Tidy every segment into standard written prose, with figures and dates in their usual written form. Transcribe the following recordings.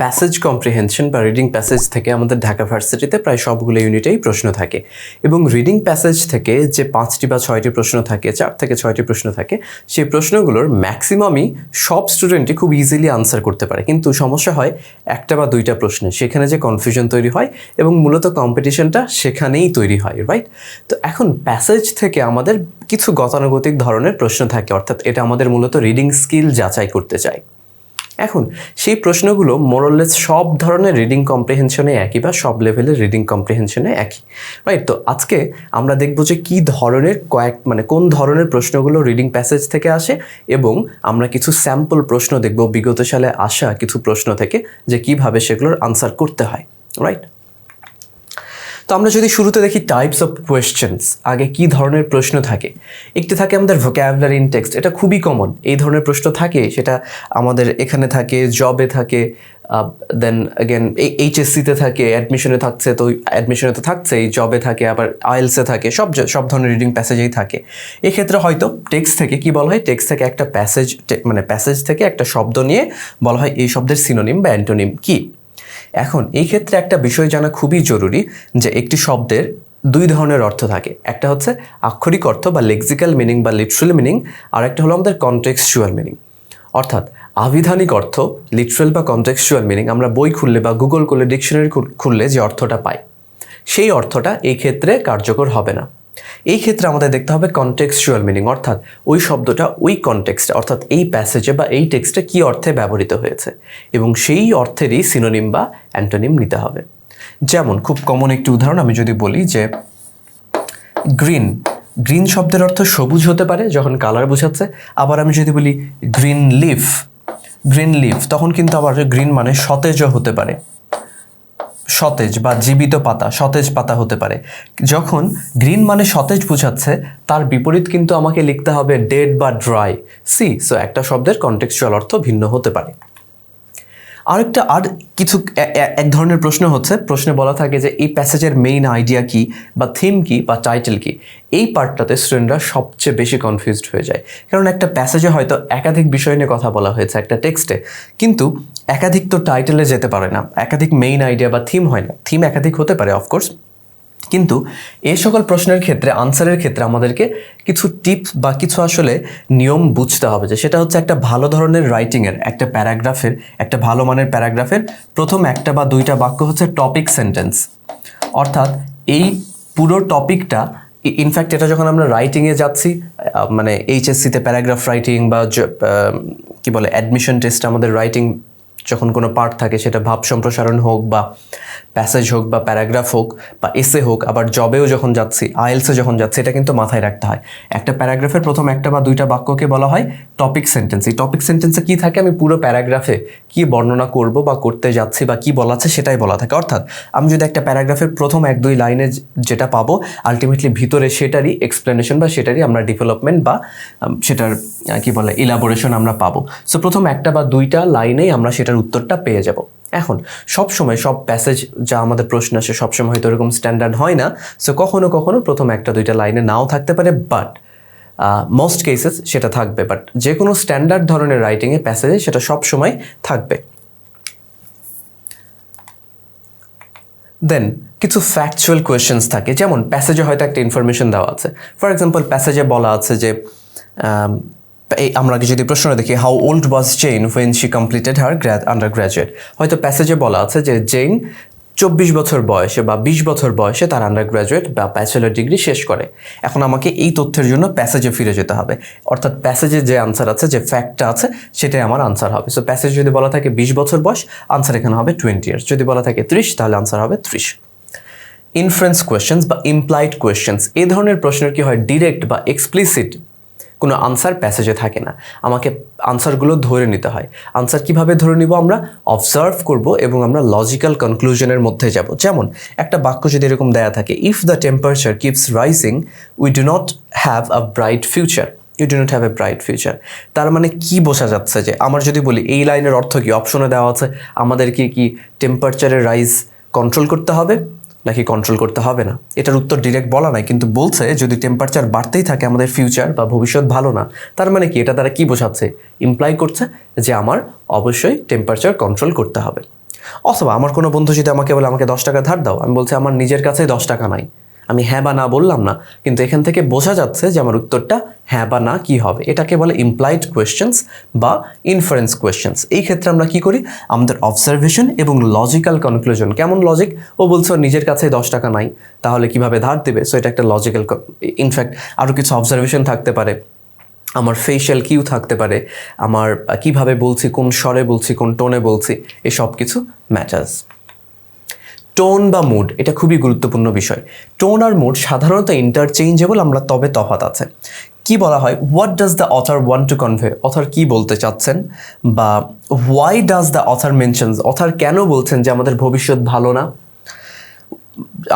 Passage comprehension বা reading passage থেকে আমাদের ঢাকা ভার্সিটিতে প্রায় সবগুলো ইউনিটেই প্রশ্ন থাকে এবং রিডিং প্যাসেজ থেকে যে 5টি বা 6টি প্রশ্ন থাকে, 4 থেকে 6টি প্রশ্ন থাকে, সেই প্রশ্নগুলোর ম্যাক্সিমামই সব স্টুডেন্টই খুব ইজিলি আনসার করতে পারে, কিন্তু সমস্যা হয় একটা বা দুইটা প্রশ্নে, সেখানে যে কনফিউশন তৈরি হয় এবং মূলত কম্পিটিশনটা সেখানেই তৈরি হয়, রাইট? তো এখন প্যাসেজ থেকে আমাদের কিছু গতানুগতিক ধরনের প্রশ্ন থাকে, অর্থাৎ এটা আমাদের মূলত রিডিং স্কিল যাচাই করতে চায়। এখন সেই প্রশ্নগুলো মোরলেস সব ধরনের রিডিং কম্প্রিহেনশনে একই বা সব লেভেলের রিডিং কম্প্রিহেনশনে একই, রাইট? তো আজকে আমরা দেখব যে কী ধরনের কোন ধরনের প্রশ্নগুলো রিডিং প্যাসেজ থেকে আসে এবং আমরা কিছু স্যাম্পল প্রশ্ন দেখব বিগত সালে আসা কিছু প্রশ্ন থেকে, যে কিভাবে সেগুলোর আনসার করতে হয়, রাইট? তো আমরা যদি শুরুতে দেখি টাইপস অফ কোয়েশ্চেন্স, আগে কি ধরনের প্রশ্ন থাকে। একটি থাকে আমাদের ভোক্যাবুলারি ইন টেক্সট, এটা খুবই কমন, এই ধরনের প্রশ্ন থাকে, সেটা আমাদের এখানে থাকে, জবে থাকে, দেন অ্যাগেন এইচএসসিতে থাকে, অ্যাডমিশনে থাকছে, তো অ্যাডমিশনে তো থাকছেই, জবে থাকে, আবার আইএলসে থাকে, সব ধরনের রিডিং প্যাসেজেই থাকে। এক্ষেত্রে হয়তো টেক্সট থেকে কি বলা হয়, টেক্সট থেকে একটা প্যাসেজ থেকে একটা শব্দ নিয়ে বলা হয় এই শব্দের সিনোনিম বা অ্যান্টোনিম কি। এখন এই ক্ষেত্রে একটা বিষয় জানা খুবই জরুরি যে একটি শব্দের দুই ধরনের অর্থ থাকে, একটা হচ্ছে আক্ষরিক অর্থ বা লেক্সিক্যাল মিনিং বা লিটারাল মিনিং, আর একটা হলো আমাদের কনটেক্সচুয়াল মিনিং। অর্থাৎ আবিধানিক অর্থ, লিটারাল বা কনটেক্সচুয়াল মিনিং, আমরা বই খুললে বা গুগল করলে, ডিকশনারি খুললে যে অর্থটা পাই, সেই অর্থটা এই ক্ষেত্রে কার্যকর হবে না। এই ক্ষেত্রে আমাদের দেখতে হবে কনটেক্সচুয়াল মিনিং, অর্থাৎ ওই শব্দটা ওই কনটেক্সটে, অর্থাৎ এই প্যাসেজে বা এই টেক্সটে কী অর্থে ব্যবহৃত হয়েছে, এবং সেই অর্থেরই সিনোনিম বা অ্যান্টোনিম নিতে হবে। যেমন খুব কমন একটি উদাহরণ আমি যদি বলি যে গ্রিন শব্দের অর্থ সবুজ হতে পারে যখন কালার বোঝাচ্ছে, আবার আমি যদি বলি গ্রিন লিফ তখন কিন্তু আবার গ্রিন মানে সতেজও হতে পারে, সতেজ বা জীবিত পাতা, সতেজ পাতা হতে পারে। যখন গ্রিন মানে সতেজ বোঝাচ্ছে, তার বিপরীত কিন্তু আমাকে লিখতে হবে ডেড বা ড্রাই। সো একটা শব্দের কনটেক্সচুয়াল অর্থ ভিন্ন হতে পারে। এক ধরনের প্রশ্ন হচ্ছে, প্রশ্নে বলা থাকে যে এই প্যাসেজের মেইন আইডিয়া কি বা থিম কি বা টাইটেল কি। এই পার্টটাতে স্টুডেন্টরা সবচেয়ে বেশি কনফিউজড হয়ে যায়, কারণ একটা প্যাসেজে হয়তো একাধিক বিষয় নিয়ে কথা বলা হয়েছে একটা টেক্সটে, কিন্তু একাধিক তো টাইটেলে যেতে পারে না, একাধিক মেইন আইডিয়া বা থিম হয় না। থিম একাধিক হতে পারে অফকোর্স, কিন্তু এই সকল প্রশ্নের ক্ষেত্রে আনসারের ক্ষেত্রে আমাদেরকে কিছু টিপস বা কিছু আসলে নিয়ম বুঝতে হবে, যে সেটা হচ্ছে একটা ভালো ধরনের রাইটিংয়ের, একটা প্যারাগ্রাফের, একটা ভালো মানের প্যারাগ্রাফের প্রথম একটা বা দুইটা বাক্য হচ্ছে টপিক সেন্টেন্স, অর্থাৎ এই পুরো টপিকটা, ইনফ্যাক্ট এটা যখন আমরা রাইটিংয়ে যাচ্ছি, মানে এইচএসসিতে প্যারাগ্রাফ রাইটিং বা কি বলে অ্যাডমিশন টেস্টে আমাদের রাইটিং যখন কোনো পার্ট থাকে, সেটা ভাব সম্প্রসারণ হোক বা প্যাসেজ হোক বা প্যারাগ্রাফ হোক বা এসে হোক, আবার জবেও যখন যাচ্ছি, আইএলসে যখন যাচ্ছি, এটা কিন্তু মাথায় রাখতে হয়। একটা প্যারাগ্রাফের প্রথম একটা বা দুইটা বাক্যকে বলা হয় টপিক সেন্টেন্স। এই টপিক সেন্টেন্সে কী থাকে, আমি পুরো প্যারাগ্রাফে কী বর্ণনা করব বা করতে যাচ্ছি বা কী বলা আছে সেটাই বলা থাকে। অর্থাৎ আমি যদি একটা প্যারাগ্রাফের প্রথম 1-2 লাইনে যেটা পাবো, আলটিমেটলি ভিতরে সেটারই এক্সপ্লেনেশন বা সেটারই আমরা ডেভেলপমেন্ট বা সেটার কি বলে ইলাবোরেশন আমরা পাবো। সো প্রথম একটা বা দুইটা লাইনেই আমরা সেটার উত্তরটা পেয়ে যাব। এখন সবসময় সব প্যাসেজ যা আমাদের প্রশ্ন আসে সবসময় হয়তো এরকম স্ট্যান্ডার্ড হয় না, সো কখনো কখনো প্রথম একটা দুইটা লাইনে নাও থাকতে পারে, বাট মোস্ট কেসেস সেটা থাকবে। বাট যে কোনো স্ট্যান্ডার্ড ধরনের রাইটিংয়ে প্যাসেজে সেটা সবসময় থাকবে। দেন কিছু ফ্যাকচুয়াল কোয়েশ্চেন্স থাকে, যেমন প্যাসেজে হয়তো একটা ইনফরমেশন দেওয়া আছে। ফর এক্সাম্পল প্যাসেজে বলা আছে যে আমরা যদি প্রশ্ন দেখি, how old was Jane when she completed her undergraduate. হয়তো প্যাসেজে বলা আছে যে জেন 24 বছর বয়সে বা 20 বছর বয়সে তার আন্ডার গ্র্যাজুয়েট বা ব্যাচেলর ডিগ্রি শেষ করে। এখন আমাকে এই তথ্যের জন্য প্যাসেজে ফিরে যেতে হবে, অর্থাৎ প্যাসেজে যে আনসার আছে, যে ফ্যাক্টটা আছে, সেটাই আমার আনসার হবে। সো প্যাসেজ যদি বলা থাকে 20 বছর বয়স, আনসার এখানে হবে 20 ইয়ার্স। যদি বলা থাকে 30, তাহলে আনসার হবে 30। ইনফারেন্স কোয়েশ্চেন্স বা ইমপ্লাইড কোয়েশ্চেন্স, এই ধরনের প্রশ্নের কি হয়, ডিরেক্ট বা এক্সপ্লিসিট কোনো আনসার প্যাসেজে থাকে না, আমাকে আনসারগুলো ধরে নিতে হয়। আনসার কিভাবে ধরে নিব, আমরা অবজার্ভ করব এবং আমরা লজিক্যাল কনক্লুশনের মধ্যে যাব। যেমন একটা বাক্য যদি এরকম দেয়া থাকে, if the temperature keeps rising we do not have a bright future. তার মানে কি বোঝা যাচ্ছে, যে আমার যদি বলি এই লাইনের অর্থ কি, অপশনে দেওয়া আছে আমাদেরকে কি টেম্পারেচারের রাইজ কন্ট্রোল করতে হবে নাকি কন্ট্রোল করতে হবে না। এটার উত্তর ডিরেক্ট বলা নাই, কিন্তু বলছে যদি টেম্পারেচার বাড়তেই থাকে আমাদের ফিউচার বা ভবিষ্যৎ ভালো না। তার মানে কি, এটা তারা কি বোঝাচ্ছে, ইমপ্লাই করছে যে আমার অবশ্যই টেম্পারেচার কন্ট্রোল করতে হবে। অথবা আমার কোনো বন্ধু যদি আমাকে বলে আমাকে 10 টাকা ধার দাও, আমি বলছি আমার নিজের কাছেই 10 টাকা নাই, আমি হ্যাঁ বা না বললাম না, কিন্তু এখান থেকে বোঝা যাচ্ছে যে আমার উত্তরটা হ্যাঁ বা না কি হবে। এটাকে বলে ইমপ্লাইড কোয়েশ্চেন্স বা ইনফারেন্স কোয়েশ্চেন্স। এই ক্ষেত্রে আমরা কি করি, আমাদের অবজারভেশন এবং লজিক্যাল কনক্লুশন। কেমন লজিক, ও বলছে ওর নিজের কাছে 10 টাকা নাই, তাহলে কিভাবে ধার দেবে, সো এটা একটা লজিক্যাল। ইনফ্যাক্ট আরও কিছু অবজারভেশন থাকতে পারে, আমার ফেশিয়াল কিউ থাকতে পারে, আমার কিভাবে বলছি, কোন স্বরে বলছি, কোন টোনে বলছি, এই সব কিছু ম্যাটার্স। টোন বা মুড, এটা খুবই গুরুত্বপূর্ণ বিষয়। টোন আর মুড সাধারণত ইন্টারচেঞ্জেবল, আমরা তবে তফাৎ আছে। কি বলা হয়, what does the author want to convey, other কি বলতে চাচ্ছেন, বা why does the author mentions, other কেন বলছেন যে আমাদের ভবিষ্যৎ ভালো না।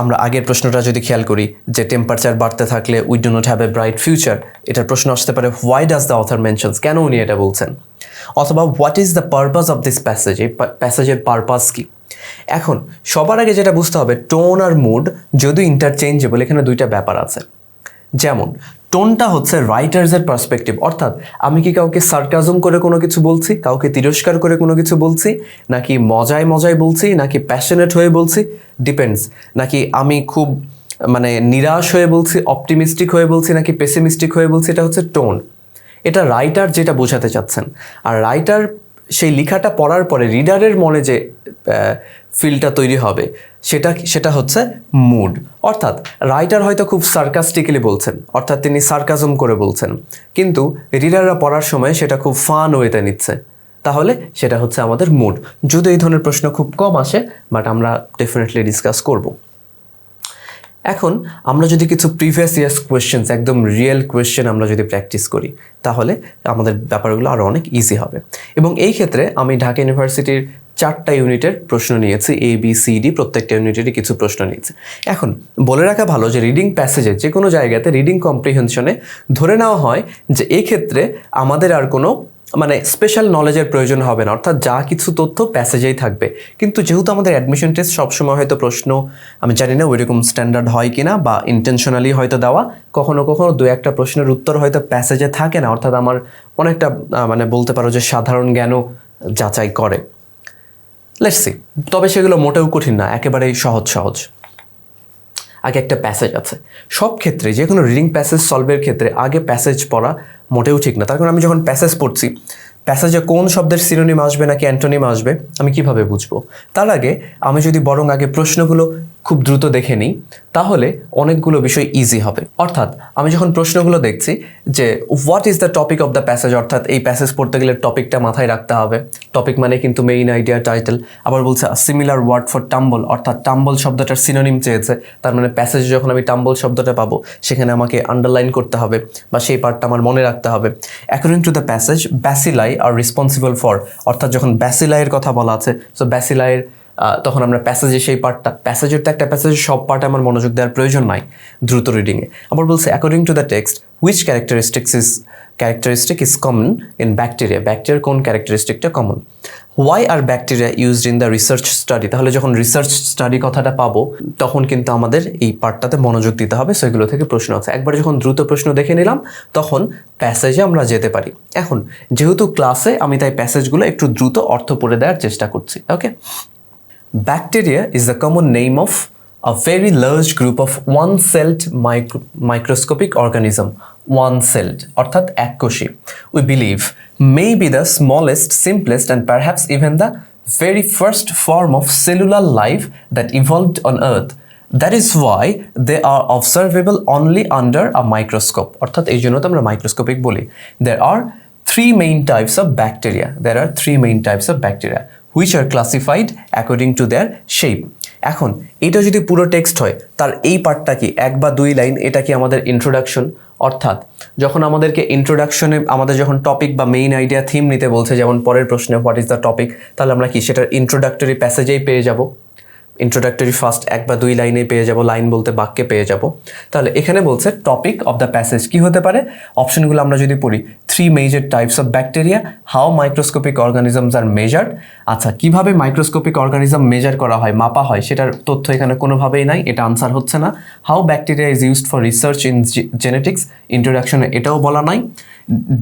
আমরা আগের প্রশ্নটা যদি খেয়াল করি যে টেম্পারেচার বাড়তে থাকলে we do not have a bright future, এটার প্রশ্ন আসতে পারে why does the author mentions, কেন উনি এটা বলছেন। অথবা what is the purpose of this passage, এই প্যাসেজের পারপাস কি। এখন সবার আগে যেটা বুঝতে হবে, টোন আর মুড যদিও ইন্টারচেঞ্জেবল, এখানে দুইটা ব্যাপার আছে। যেমন টোনটা হচ্ছে রাইটার্সের পার্সপেক্টিভ, অর্থাৎ আমি কি কাউকে সার্কাজম করে কোনো কিছু বলছি, কাউকে তিরস্কার করে কোনো কিছু বলছি, নাকি মজায় মজায় বলছি, নাকি প্যাশনেট হয়ে বলছি, ডিপেন্ডস, নাকি আমি খুব মানে নিরাশ হয়ে বলছি, অপটিমিস্টিক হয়ে বলছি, নাকি পেসিমিস্টিক হয়ে বলছি, এটা হচ্ছে টোন। এটা রাইটার যেটা বোঝাতে চাচ্ছেন। আর রাইটার সেই লেখাটা পড়ার পরে রিডারের মনে যে ফিলটা তৈরি হবে সেটা হচ্ছে মুড। অর্থাৎ রাইটার হয়তো খুব সার্কাস্টিক্যালি বলছেন, অর্থাৎ তিনি সার্কাজম করে বলছেন, কিন্তু রিডাররা পড়ার সময় সেটা খুব ফান ওয়েতে নিচ্ছে, তাহলে সেটা হচ্ছে আমাদের মুড। যদি এই ধরনের প্রশ্ন খুব কম আসে, বাট আমরা ডেফিনেটলি ডিসকাস করব। এখন আমরা যদি কিছু প্রিভিয়াস ইয়ার্স কোয়েশ্চেন্স, একদম রিয়েল কোয়েশ্চেন আমরা যদি প্র্যাকটিস করি, তাহলে আমাদের ব্যাপারগুলো আরও অনেক ইজি হবে। এবং এই ক্ষেত্রে আমি ঢাকা ইউনিভার্সিটির 4টা ইউনিটের প্রশ্ন নিয়েছি, ABCD, প্রত্যেকটা ইউনিটেরই কিছু প্রশ্ন নিয়েছি। এখন বলে রাখা ভালো যে রিডিং প্যাসেজে যে কোনো জায়গাতে রিডিং কম্প্রিহেনশনে ধরে নেওয়া হয় যে এই ক্ষেত্রে আমাদের আর কোনো মানে স্পেশাল নলেজের প্রয়োজন হবে না, অর্থাৎ যা কিছু তথ্য প্যাসেজেই থাকবে। কিন্তু যেহেতু আমাদের অ্যাডমিশন টেস্ট সবসময় হয়তো প্রশ্ন, আমি জানি না ওইরকম স্ট্যান্ডার্ড হয় কিনা বা ইন্টেনশনালি হয়তো দেওয়া, কখনো কখনো 2-1টা প্রশ্নের উত্তর হয়তো প্যাসেজে থাকে না, অর্থাৎ আমার অনেকটা মানে বলতে পারো যে সাধারণ জ্ঞানও যাচাই করে। লেটস সি, তবে সেগুলো মোটেও কঠিন না, একেবারেই সহজ সহজ। আগে একটা প্যাসেজ আছে, সব ক্ষেত্রে যে কোনো রিডিং প্যাসেজ সলভের ক্ষেত্রে আগে প্যাসেজ পড়া মোটেও ঠিক না। তার কারণ আমি যখন প্যাসেজ পড়ছি, প্যাসেজে কোন শব্দের সিনোনিম আসবে নাকি অ্যান্টোনিম আসবে আমি কিভাবে বুঝবো? তার আগে আমি যদি বরং আগে প্রশ্নগুলো খুব দ্রুত দেখে নিই, তাহলে অনেকগুলো বিষয় ইজি হবে। অর্থাৎ আমি যখন প্রশ্নগুলো দেখছি যে what is the topic of the passage, অর্থাৎ এই প্যাসেজ পড়তে গেলে টপিকটা মাথায় রাখতে হবে। টপিক মানে কিন্তু মেইন আইডিয়া, টাইটেল। আবার বলছে সিমিলার ওয়ার্ড ফর টাম্বল, অর্থাৎ টাম্বল শব্দটার সিনোনিম চেয়েছে, তার মানে প্যাসেজে যখন আমি টাম্বল শব্দটা পাবো সেখানে আমাকে আন্ডারলাইন করতে হবে বা সেই পার্টটা আমার মনে রাখতে হবে। According to the passage, bacilli are responsible for, অর্থাৎ যখন ব্যাসিলাইয়ের কথা বলা আছে, সো ব্যাসিলাইয়ের তখন আমরা প্যাসেজে সেই পার্টটা, প্যাসেজের তো একটা প্যাসেজের সব পার্টে আমার মনোযোগ দেওয়ার প্রয়োজন নাই দ্রুত রিডিংয়ে। আবার বলছে according to the text which characteristic is common in bacteria, ব্যাকটেরিয়ার কোন ক্যারেক্টারিস্টিকটা common. Why are bacteria used in the research study, তাহলে যখন রিসার্চ স্টাডি কথাটা পাবো তখন কিন্তু আমাদের এই পার্টটাতে মনোযোগ দিতে হবে। সেগুলো থেকে প্রশ্ন আছে, একবার যখন দ্রুত প্রশ্ন দেখে নিলাম তখন প্যাসেজে আমরা যেতে পারি। এখন যেহেতু ক্লাসে আমি তাই প্যাসেজগুলো একটু দ্রুত অর্থ পড়ে দেওয়ার চেষ্টা করছি। ওকে, Bacteria is the common name of a very large group of one-celled microscopic organism. One-celled, অর্থাৎ এককোষী, we believe may be the smallest, simplest and perhaps even the very first form of cellular life that evolved on Earth. That is why they are observable only under a microscope. অর্থাৎ এই জন্য তো আমরা microscopic বলি। There are three main types of bacteria which are classified according to their shape. এখন এটা যদি পুরো টেক্সট হয় তার এই পার্টটা কি 1 বা 2 লাইন, এটা কি আমাদের ইন্ট্রোডাকশন। অর্থাৎ যখন আমাদেরকে ইন্ট্রোডাকশনে আমাদের যখন টপিক বা মেইন আইডিয়া থিম নিতে বলছে, যেমন পরের প্রশ্নে হোয়াট ইজ দ্য টপিক, তাহলে আমরা কি সেটার ইন্ট্রোডাক্টরি প্যাসেজেই পেয়ে যাব, ইন্ট্রোডাক্টরি ফার্স্ট 1 বা 2 লাইনে পেয়ে যাব, লাইন বলতে বাক্যে পেয়ে যাব। তাহলে এখানে বলছে টপিক অফ দ্য প্যাসেজ কি হতে পারে, অপশনগুলো আমরা যদি পড়ি, 3 major types of bacteria, how microscopic organisms are measured. আচ্ছা, কিভাবে মাইক্রোস্কোপিক অর্গানিজম মেজার করা হয়, মাপা হয়, সেটার তথ্য এখানে কোনোভাবেই নাই, এটা আনসার হচ্ছে না। How bacteria is used for research in genetics, ইন্ট্রোডাকশনে এটাও বলা নাই।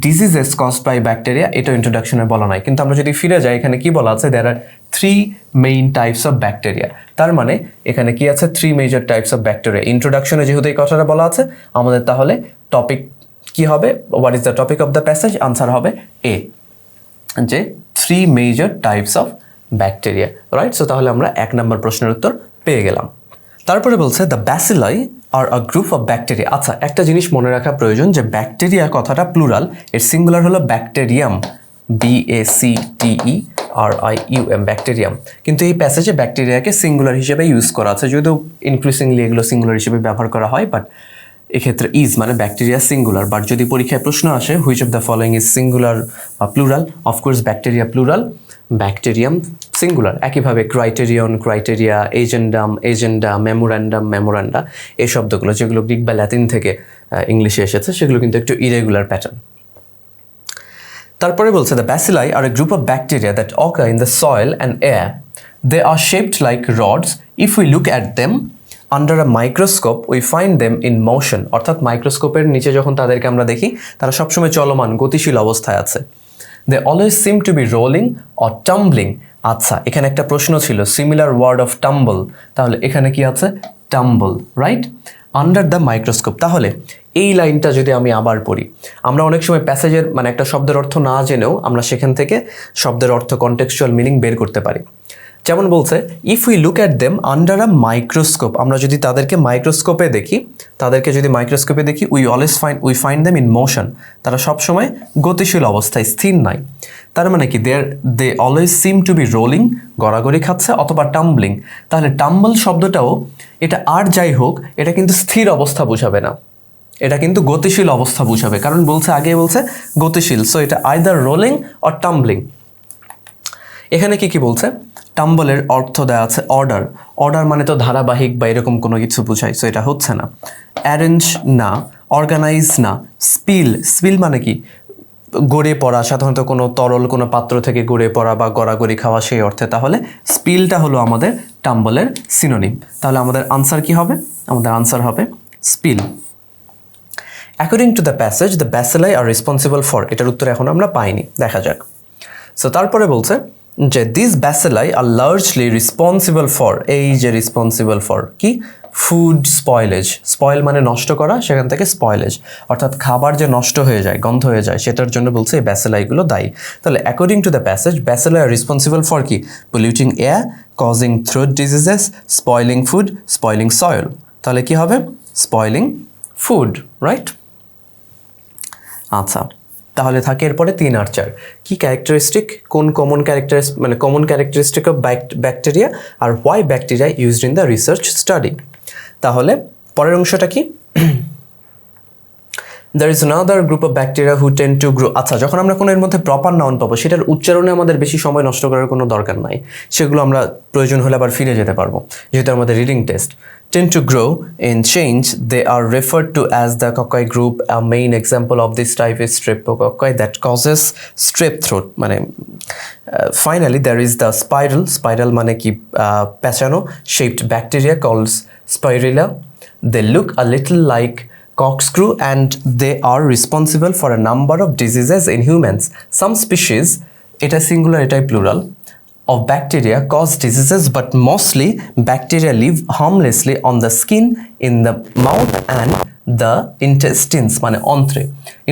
ডিজিজেস কজড বাই ব্যাকটেরিয়া, এটা ইন্ট্রোডাকশনে বলা নাই, কিন্তু আমরা যদি ফিরে যাই এখানে কি বলা আছে, দেয়ার আর 3 মেইন টাইপস অফ ব্যাকটেরিয়া। তার মানে এখানে কি আছে, 3 মেজর টাইপস অফ ব্যাকটেরিয়া। ইন্ট্রোডাকশনে যেহেতু এই কথাটা বলা আছে, আমাদের তাহলে টপিক কি হবে, what is the topic of the passage, answer হবে এ, যে 3 major types of bacteria, right. So তাহলে আমরা 1 নম্বর প্রশ্নের উত্তর পেয়ে গেলাম। তারপরে বলছে the bacilli are a group of bacteria. আচ্ছা, একটা জিনিস মনে রাখা প্রয়োজন যে ব্যাকটেরিয়া কথাটা প্লুরাল, এর সিঙ্গুলার হলো ব্যাকটেরিয়াম, BACTERIUM, ব্যাকটেরিয়াম। কিন্তু এই প্যাসেজে ব্যাকটেরিয়াকে সিঙ্গুলার হিসেবে ইউজ করা আছে, যদিও ইনক্রিজিংলি এগুলো সিঙ্গুলার হিসেবে ব্যবহার করা হয়, বাট এক্ষেত্রে ইজ মানে ব্যাকটেরিয়া সিঙ্গুলার। বাট যদি পরীক্ষায় প্রশ্ন আসে which of the following is singular বা plural, of course bacteria plural, bacterium singular. একইভাবে ক্রাইটেরিয়ন, ক্রাইটেরিয়া, এজেন্ডা, মেমোরান্ডা, এই শব্দগুলো যেগুলো গ্রিক বা ল্যাতিন থেকে ইংলিশে এসেছে, সেগুলো কিন্তু একটু ইরেগুলার প্যাটার্ন। তারপরে বলছে the bacilli are a group of bacteria that occur in the soil and air, they are shaped like rods, if we look at them under a microscope we find them in motion. অর্থাৎ মাইক্রোস্কোপের নিচে যখন তাদেরকে আমরা দেখি, তারা সবসময় চলমান, গতিশীল অবস্থায় আছে। They always seem to be rolling or tumbling. আচ্ছা, এখানে একটা প্রশ্ন ছিল, সিমিলার ওয়ার্ড অফ টাম্বল, তাহলে এখানে কি আছে, tumble, right, under the microscope. তাহলে এই লাইনটা যদি আমি আবার পড়ি, আমরা অনেক সময় প্যাসেজের মানে একটা শব্দের অর্থ না জেনেও আমরা সেখান থেকে শব্দের অর্থ, কন্টেক্সচুয়াল মিনিং বের করতে পারি। যেমন বলছে if we look at them under a microscope, আমরা যদি তাদেরকে মাইক্রোস্কোপে দেখি, we find them in motion, তারা সবসময় গতিশীল অবস্থায়, স্থির নাই। তার মানে কি, they always seem to be rolling, গড়াগড়ি খাচ্ছে, অথবা টাম্বলিং। তাহলে টাম্বল শব্দটাও, এটা আর যাই হোক, এটা কিন্তু স্থির অবস্থা বোঝাবে না, এটা কিন্তু গতিশীল অবস্থা বুঝাবে, কারণ আগে বলছে গতিশীল। সো এটা আইদার রোলিং অর টাম্বলিং। এখানে কি বলছে, টাম্বলের অর্থ দেওয়া আছে অর্ডার মানে তো ধারাবাহিক বা এরকম কোনো কিছু বোঝায়, সো এটা হচ্ছে না। অ্যারেঞ্জ না, অর্গানাইজ না, স্পিল মানে কি, গড়ে পড়া, সাধারণত কোনো তরল কোনো পাত্র থেকে গড়ে পড়া বা গড়াগড়ি খাওয়া, সেই অর্থে। তাহলে স্পিলটা হলো আমাদের টাম্বলের সিনোনিম। তাহলে আমাদের আনসার কি হবে, আমাদের আনসার হবে spill. According to the passage the bacilli are responsible for, এটার উত্তর এখন আমরা পাইনি, দেখা যাক। সো তারপরে বলছে যে this bacilli are largely responsible for, এই যে রেসপন্সিবল ফর কি, ফুড স্পয়েলেজ, স্পয়েল মানে নষ্ট করা, সেখান থেকে স্পয়েলেজ, অর্থাৎ খাবার যে নষ্ট হয়ে যায়, গন্ধ হয়ে যায়, সেটার জন্য বলছে এই ব্যাসিলাইগুলো দায়ী। তাহলে according to the passage bacilli are responsible for কি, polluting air, causing throat diseases, spoiling food, spoiling soil. তাহলে কি হবে, স্পয়েলিং ফুড, রাইট। আচ্ছা, তাহলে থাকে এরপরে 3 আর 4 কি ক্যারেক্টারিস্টিক, কোন কমন ক্যারেক্টারিস্টিক অফ ব্যাকটেরিয়া, আর why bacteria used in the research study. তাহলে পরের অংশটা কি, there is another group of bacteria who tend to grow। আচ্ছা, যখন আমরা কোনো এর মধ্যে প্রপার নাউন পাবো, সেটার উচ্চারণে আমাদের বেশি সময় নষ্ট করার কোনো দরকার নাই, সেগুলো আমরা প্রয়োজন হলে আবার ফিরে যেতে পারবো, যেহেতু আমাদের reading test. tend to grow in change, they are referred to as the cocci group. A main example of this type is streptococci that causes strep throat। মানে finally there is the spiral মানে কি, পেঁচানো shaped bacteria called spirilla. They look a little like corkscrew and they are responsible for a number of diseases in humans. Some species, এটা singular এটাই plural, of bacteria cause diseases, but mostly bacteria live harmlessly on the skin, in the mouth and the intestines মানে অন্ত্রে।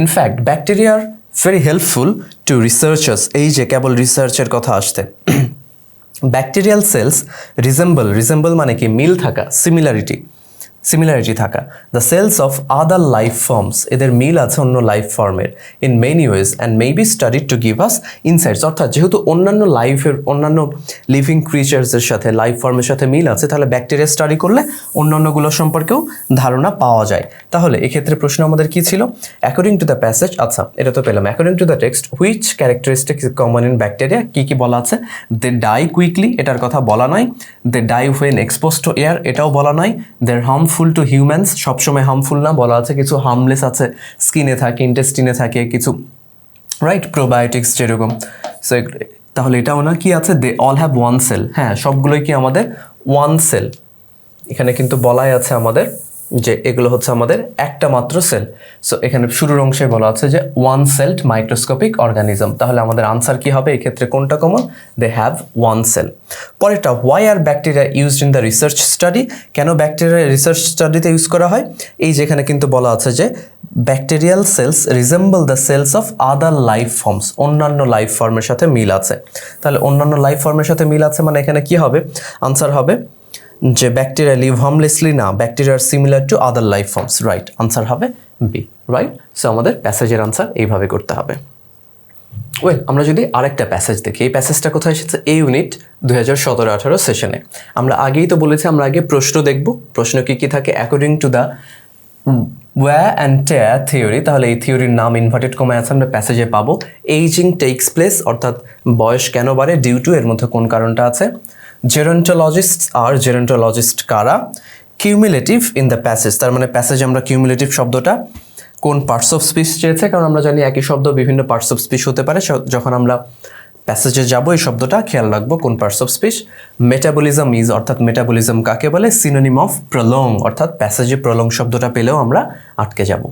In fact, bacteria are very helpful to researchers। এই যে কেবল রিসার্চের কথা আসছে। Bacterial cells resemble মানে কি, মিল থাকা, সিমিলারিটি থাকা, the cells of other life forms, এদের মিল আছে অন্য লাইফ ফর্মের, in many ways and may be studied to give us insights. অর্থাৎ যেহেতু অন্যান্য লিভিং ক্রিচার্সের সাথে, লাইফ ফর্মের সাথে মিল আছে, তাহলে ব্যাকটেরিয়া স্টাডি করলে অন্যান্যগুলো সম্পর্কেও ধারণা পাওয়া যায়। তাহলে এক্ষেত্রে প্রশ্ন আমাদের কি ছিল, অ্যাকর্ডিং টু দ্য প্যাসেজ, আচ্ছা এটা তো পেলাম, according to the text which characteristic is common in bacteria, কি বলা আছে, দে ডাই কুইকলি, এটার কথা বলা নাই, দে die when expose to air, এটাও বলা নাই, দের হার্মফুল টু হিউম্যানস, সবসময় হার্মফুল না, বলা আছে কিছু হার্মলেস আছে, স্কিনে থাকে, ইন্টেস্টিনে থাকে কিছু, রাইট, প্রোবায়োটিক্স যেরকম। সো তাহলে এটাও না, কি আছে, they all have one cell, হ্যাঁ সবগুলোই কি আমাদের ওয়ান সেল, এখানে কিন্তু বলাই আছে আমাদের যে এগুলো হচ্ছে আমাদের একটা মাত্র সেল। সো এখানে শুরুর অংশে বলা আছে যে ওয়ান সেলড মাইক্রোস্কোপিক অর্গানিজম, তাহলে আমাদের আনসার কি হবে এই ক্ষেত্রে, কোনটা common, they have one cell. পরেরটা, why are bacteria used in the research study, কেন ব্যাকটেরিয়া রিসার্চ স্টাডিতে ইউজ করা হয়, এই যেখানে কিন্তু বলা আছে যে bacterial cells resemble the cells of other life forms, অন্যান্য লাইফ ফর্মের সাথে মিল আছে। তাহলে অন্যান্য লাইফ ফর্মের সাথে মিল আছে মানে এখানে কি হবে, আনসার হবে যে ব্যাকটেরিয়া লিভ হার্মলেসলি না, bacteria are similar to other life forms, right, answer হবে বি, রাইট। সো আমাদের প্যাসেজের আনসার এইভাবে করতে হবে। ওয়েল, আমরা যদি আরেকটা প্যাসেজ দেখি, এই প্যাসেজটা কোথায় এসেছে, এই ইউনিট 2017-18 সেশনে। আমরা আগেই তো বলেছি আমরা আগে প্রশ্ন দেখব, প্রশ্ন কি কি থাকে, according to the wear and tear theory, তাহলে এই থিওরির নাম ইনভার্টেড কমে আছে আমরা প্যাসেজে পাবো। এইজিং টেকস প্লেস, অর্থাৎ বয়স কেন বাড়ে, ডিউ টু, এর মধ্যে কোন কারণটা আছে। জেরন্টোলজিস্ট আর জেরন্টোলজিস্ট কারা। কিউমুলেটিভ ইন দ্য প্যাসেজ, তার মানে প্যাসেজে আমরা কিউমুলেটিভ শব্দটা কোন পার্টস অফ স্পিচ চেয়েছে, কারণ আমরা জানি একই শব্দ বিভিন্ন পার্টস অফ স্পিচ হতে পারে। যখন আমরা প্যাসেজে যাব এই শব্দটা খেয়াল রাখবো কোন parts of speech. Metabolism is, অর্থাৎ মেটাবলিজম কাকে বলে, সিনোনিম অফ প্রলং, অর্থাৎ প্যাসেজে প্রলং শব্দটা পেলেও আমরা আটকে যাব।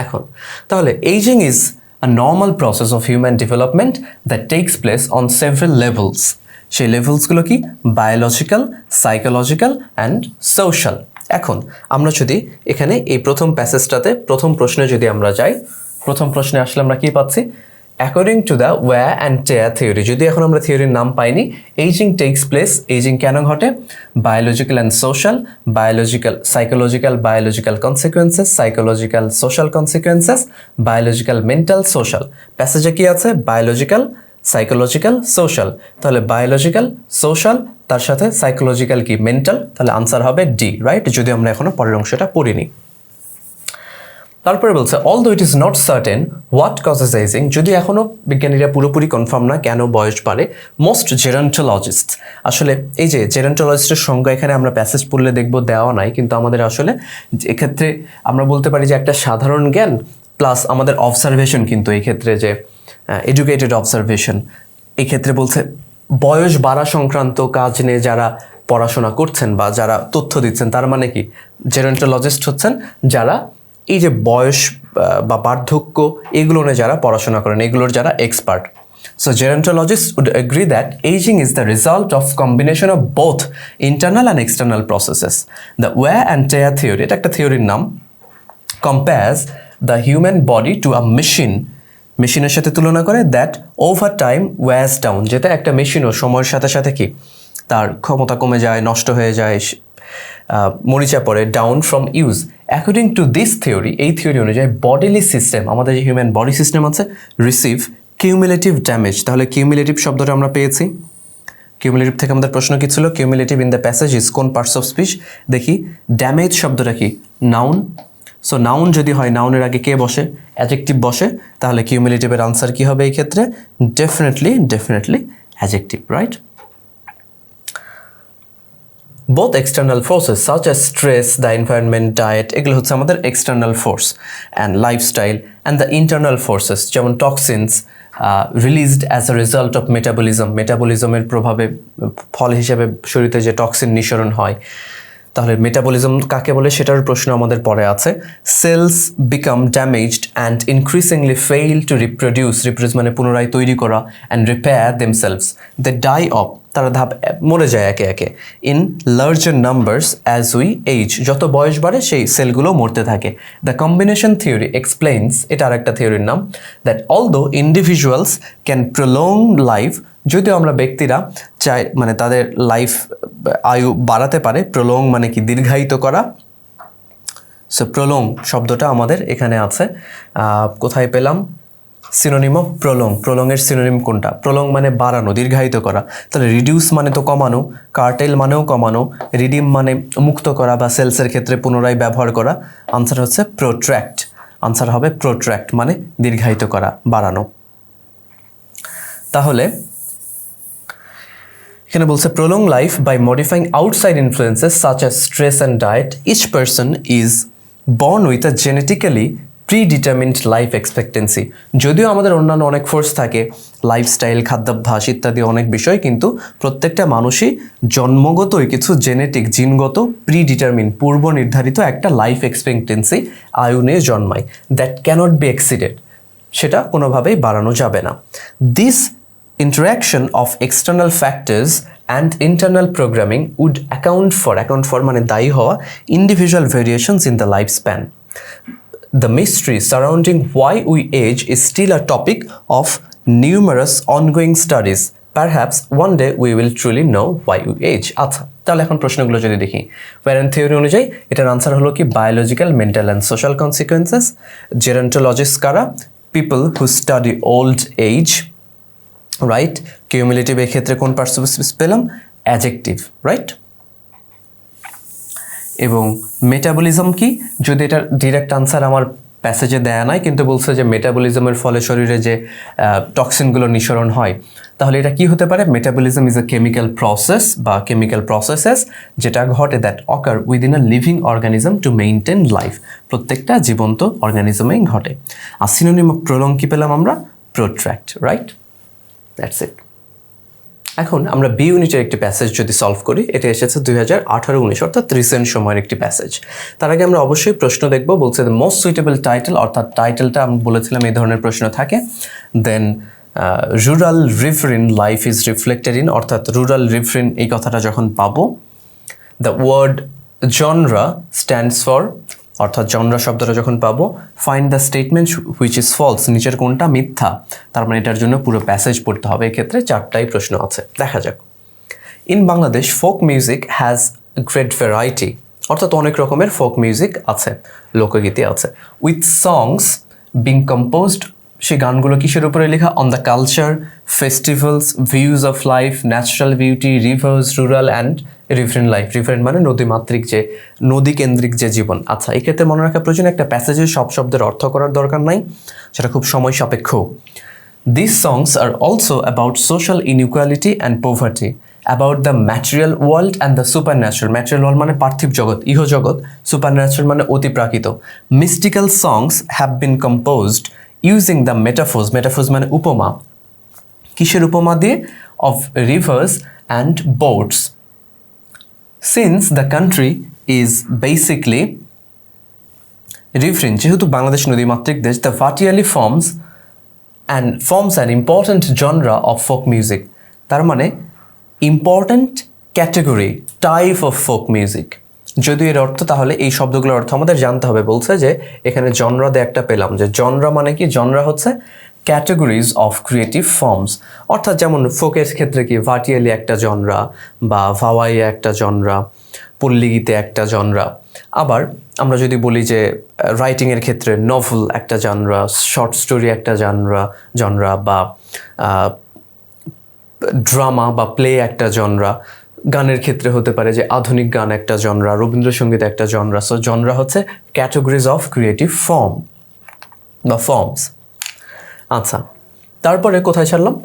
এখন তাহলে ageing is a normal process of human development that tax place on several levels. সেই লেভেলসগুলো কি, বায়োলজিক্যাল, সাইকোলজিক্যাল অ্যান্ড সোশ্যাল। এখন আমরা যদি এখানে এই প্রথম প্যাসেজটাতে প্রথম প্রশ্নে যদি আমরা যাই, প্রথম প্রশ্নে আসলে আমরা কি পাচ্ছি, according to the wear and tear theory, যদি এখন আমরা থিওরির নাম পাইনি, এইজিং টেকস প্লেস, এইজিং কেন ঘটে, biological and social, biological psychological, biological consequences, psychological social consequences, biological mental social. প্যাসেজে কি আছে, বায়োলজিক্যাল, সাইকোলজিক্যাল, সোশ্যাল, তাহলে বায়োলজিক্যাল, সোশ্যাল, তার সাথে সাইকোলজিক্যাল কি, মেন্টাল, তাহলে আনসার হবে ডি, রাইট, যদি আমরা এখনো পরের অংশটা পড়িনি। তারপরে বলছে although it is not certain what causes ageing, যদি এখনও বিজ্ঞানীরা পুরোপুরি কনফার্ম না কেন বয়স বাড়ে, মোস্ট জেরন্টোলজিস্ট, আসলে এই যে জেরন্টোলজিস্টের সংজ্ঞা এখানে আমরা প্যাসেজ পড়লে দেখব দেওয়া নাই, কিন্তু আমাদের আসলে এক্ষেত্রে আমরা বলতে পারি যে একটা সাধারণ জ্ঞান প্লাস আমাদের অবজারভেশন, কিন্তু এই ক্ষেত্রে যে এডুকেটেড অবজারভেশন, এই ক্ষেত্রে বলছে বয়স বাড়া সংক্রান্ত কাজ নিয়ে যারা পড়াশোনা করছেন বা যারা তথ্য দিচ্ছেন, তার মানে কি, জেরন্টোলজিস্ট হচ্ছেন যারা এই যে বয়স বা বার্ধক্য এগুলো নিয়ে যারা পড়াশোনা করেন, এগুলোর যারা expert. So gerontologists would agree that aging is the result of combination of both internal and external processes. The wear and tear theory, এটা একটা থিওরির নাম, compares the human body to a machine, মেশিনের সাথে তুলনা করে, that over time wires down, যেটা একটা মেশিনও সময়ের সাথে সাথে কি তার ক্ষমতা কমে যায়, নষ্ট হয়ে যায়, মরিচা পড়ে, down from use. According to this theory, এই থিওরি অনুযায়ী বডিলি সিস্টেম, আমাদের যে হিউম্যান বডি সিস্টেম আছে, রিসিভ কিউমুলেটিভ ড্যামেজ। তাহলে কিউমুলেটিভ শব্দটা আমরা পেয়েছি, কিউমুলেটিভ থেকে আমাদের প্রশ্ন কি ছিল, cumulative in the passage is কোন পার্টস অফ স্পিচ। দেখি ড্যামেজ শব্দটা কি, নাউন। সো নাউন যদি হয়, নাউনের আগে কে বসে, অ্যাডজেক্টিভ বসে, তাহলে কিউমুলেটিভের আনসার কি হবে এই ক্ষেত্রে, definitely adjective, right. Both external forces such as stress, the environment, diet, এগুলো হচ্ছে আমাদের external force and lifestyle, and the internal forces যেমন toxins released as a result of metabolism এর প্রভাবে, ফল হিসেবে শরীরে যে টক্সিন নিঃসরণ হয়, তাহলে মেটাবলিজম কাকে বলে সেটার প্রশ্ন আমাদের পরে আছে। Cells become damaged and increasingly fail to reproduce মানে পুনরায় তৈরি করা, and repair themselves, they die off, তারা মরে যায় একে একে, in larger numbers as we age, যত বয়স বাড়ে সেই সেলগুলো মরতে থাকে। দ্য কম্বিনেশন থিওরি এক্সপ্লেইনস, এটা আর একটা থিওরির নাম, that although individuals can prolong life, যদিও আমরা ব্যক্তিরা চাই মানে তাদের লাইফ আয়ু বাড়াতে পারে, প্রলং মানে কি, দীর্ঘায়িত করা। সো প্রলং শব্দটা আমাদের এখানে আছে, কোথায় পেলাম, সিনোনিম অফ প্রলং, প্রলংয়ের সিনোনিম কোনটা, প্রলং মানে বাড়ানো, দীর্ঘায়িত করা, তাহলে রিডিউস মানে তো কমানো, কার্টেল মানেও কমানো, রিডিম মানে মুক্ত করা বা সেলসের ক্ষেত্রে পুনরায় ব্যবহার করা, আনসার হচ্ছে প্রোট্র্যাক্ট, আনসার হবে প্রোট্র্যাক্ট মানে দীর্ঘায়িত করা, বাড়ানো। তাহলে এখানে বলছে prolong life by modifying outside influences such as stress and diet, each person is born with a genetically predetermined life expectancy. যদিও আমাদের অন্যান্য অনেক ফোর্স থাকে, লাইফস্টাইল, খাদ্যাভ্যাস ইত্যাদি অনেক বিষয়, কিন্তু প্রত্যেকটা মানুষই জন্মগতই কিছু জেনেটিক, জিনগত প্রিডিটারমিন, পূর্ব নির্ধারিত একটা লাইফ এক্সপেক্টেন্সি আয়ু নিয়ে জন্মায়, দ্যাট ক্যানট বি এক্সিডেড, সেটা কোনোভাবেই বাড়ানো যাবে না। This interaction of external factors and internal programming would account for মানে দায়ী হওয়া individual variations in the lifespan. The mystery surrounding why we age is still a topic of numerous ongoing studies. Perhaps one day we will truly know why we age. আচ্ছা, তাহলে এখন প্রশ্নগুলো যদি দেখি, parent theory অনুযায়ী এটার answer হলো কি biological, mental and social consequences. Gerontologist কারা? People who study old age, right. Cumulative এর ক্ষেত্রে কোন পার্টিসিপেন্টস পেলাম? Adjective, right. এবং মেটাবলিজম কি? যদি এটার ডিরেক্ট আনসার আমার প্যাসেজে দেয়া নাই, কিন্তু বলছে যে মেটাবলিজমের ফলে শরীরে যে টক্সিনগুলো নিঃসরণ হয়, তাহলে এটা কি হতে পারে? Metabolism is a chemical process বা কেমিক্যাল প্রসেসেস যেটা ঘটে, that ochre within a living organism to maintain life. প্রত্যেকটা জীবন্ত অর্গানিজমেই ঘটে। আর সিনোনিম অফ প্রলং কি পেলাম আমরা? প্রোট্র্যাক্ট, রাইট। That's it. এখন আমরা বি ইউনিটের একটি প্যাসেজ যদি সলভ করি, এটা এসেছে 2018-19 অর্থাৎ রিসেন্ট সময়ের একটি প্যাসেজ। তার আগে আমরা অবশ্যই প্রশ্ন দেখব। বলছে দ্য মোস্ট সুইটেবল টাইটেল, অর্থাৎ টাইটেলটা আমি বলেছিলাম এই ধরনের প্রশ্ন থাকে। Then rural riverine life is reflected in, অর্থাৎ রুরাল রিফারেন এই কথাটা যখন পাবো, the word genre stands for, অর্থাৎ জনরা শব্দটা যখন পাবো, find the statement which is false, নিচের কোনটা মিথ্যা। তার মানে এটার জন্য পুরো প্যাসেজ পড়তে হবে। এক্ষেত্রে 4টাই প্রশ্ন আছে, দেখা যাক। In Bangladesh folk music has great variety, অর্থাৎ অনেক রকমের ফোক মিউজিক আছে, লোকগীতি আছে। উইথ সংস বিং কম্পোজড, সেই গানগুলো কিসের উপরে লেখা? On the culture, festivals, views of life, natural beauty, reverse, rural and রিফারেন্ট life. রিফারেন্ট মানে নদীমাতৃক, যে নদী কেন্দ্রিক যে জীবন। আচ্ছা, এক্ষেত্রে মনে রাখা প্রয়োজন, একটা প্যাসেজে সব শব্দের অর্থ করার দরকার নাই, সেটা খুব সময় সাপেক্ষ। This songs are also about social inequality and poverty, about the material world and the supernatural. Material world মানে পার্থিব জগৎ, ইহজগৎ। সুপার ন্যাচারাল মানে অতিপ্রাকৃত। Mystical songs have been composed using the metaphors, metaphors মানে উপমা। কিসের উপমা দিয়ে? Of rivers and boats. Since the country is basically riverine, যেহেতু বাংলাদেশ নদীমাতৃক দেশ, the Bhatiali forms an important genre of folk music. তার মানে important category, type of folk music. যদি এর অর্থ, তাহলে এই শব্দগুলোর অর্থ আমাদের জানতে হবে। বলছে যে এখানে জনরা দিয়ে একটা পেলাম, যে জনরা মানে কি? জনরা হচ্ছে ক্যাটেগরিজ অফ ক্রিয়েটিভ ফর্মস, অর্থাৎ যেমন ফোকের ক্ষেত্রে কি ভার্টিয়ালি একটা জনরা, বা ভাওয়াইয়া একটা জনরা, পল্লীগীতে একটা জনরা। আবার আমরা যদি বলি যে রাইটিংয়ের ক্ষেত্রে নভেল একটা জনরা, শর্ট স্টোরি একটা জনরা, বা ড্রামা বা প্লে একটা জনরা। গানের ক্ষেত্রে হতে পারে যে আধুনিক গান একটা জনরা, রবীন্দ্রসঙ্গীত একটা জনরা। সো জনরা হচ্ছে ক্যাটেগরিজ অফ ক্রিয়েটিভ ফর্ম বা ফর্মস। আচ্ছা, তারপরে কোথায় ছাড়লাম?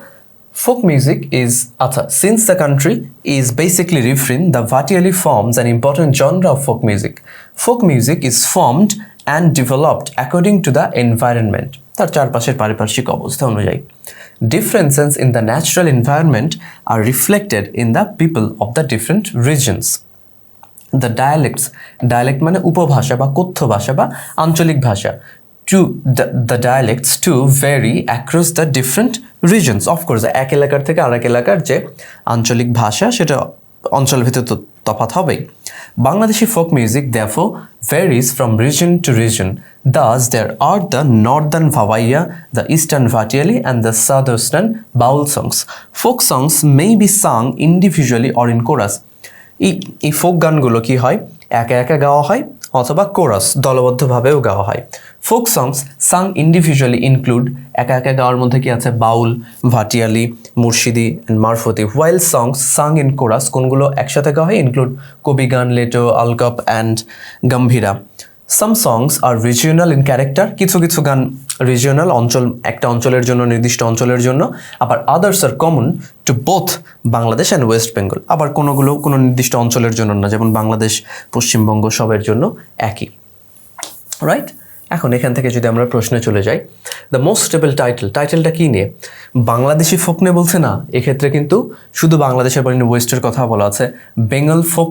ফোক মিউজিক ইজ, আচ্ছা, since the country is basically referring the Bhatiali forms an important genre of folk music. Folk music is formed and developed according to the environment, তার চারপাশের পারিপার্শ্বিক অবস্থা অনুযায়ী। Differences in the natural environment are reflected in the people of the different regions. The dialects, dialect মানে উপভাষা বা কথ্য ভাষা বা আঞ্চলিক ভাষা, the dialects too vary across the different regions. Of course, এক এলাকার থেকে আরেক এলাকার যে আঞ্চলিক ভাষা সেটা অঞ্চলভিত্তিক তফাৎ হবেই। Bangladeshi folk music therefore varies from region to region. Thus, there are the northern Bhavaiya, the eastern Bhatiyali, and the southern Baul songs. Folk songs may be sung individually or in chorus. এই folk গানগুলো কি হয়? একা একা গাওয়া হয় অথবা chorus, দলবদ্ধভাবেও গাওয়া হয়। Folk songs sung individually include, একা একা গাওয়ার মধ্যে কি আছে? Baul, Bhatiali, Murshidi and Marfati. While songs sung in chorus, কোনগুলো একসাথে গাওয়া হয়? Include Kobi gaan, Leto, Alkap and Gambhira. Some songs are regional in character, কিছু কিছু গান রিজিওনাল, অঞ্চল, একটা অঞ্চলের জন্য, নির্দিষ্ট অঞ্চলের জন্য। আবার others are common to both Bangladesh and West Bengal. আবার কোনোগুলো কোনো নির্দিষ্ট অঞ্চলের জন্য না, যেমন বাংলাদেশ, পশ্চিমবঙ্গ সবের জন্য একই, রাইট। এখন এখান থেকে যদি আমরা প্রশ্নে চলে যাই, দ্য মোস্ট স্টেবল টাইটেলটা কী নিয়ে? বাংলাদেশি ফোক নিয়ে বলছে না, এক্ষেত্রে কিন্তু শুধু বাংলাদেশের বলেনি, ওয়েস্টের কথা বলা আছে, বেঙ্গল ফোক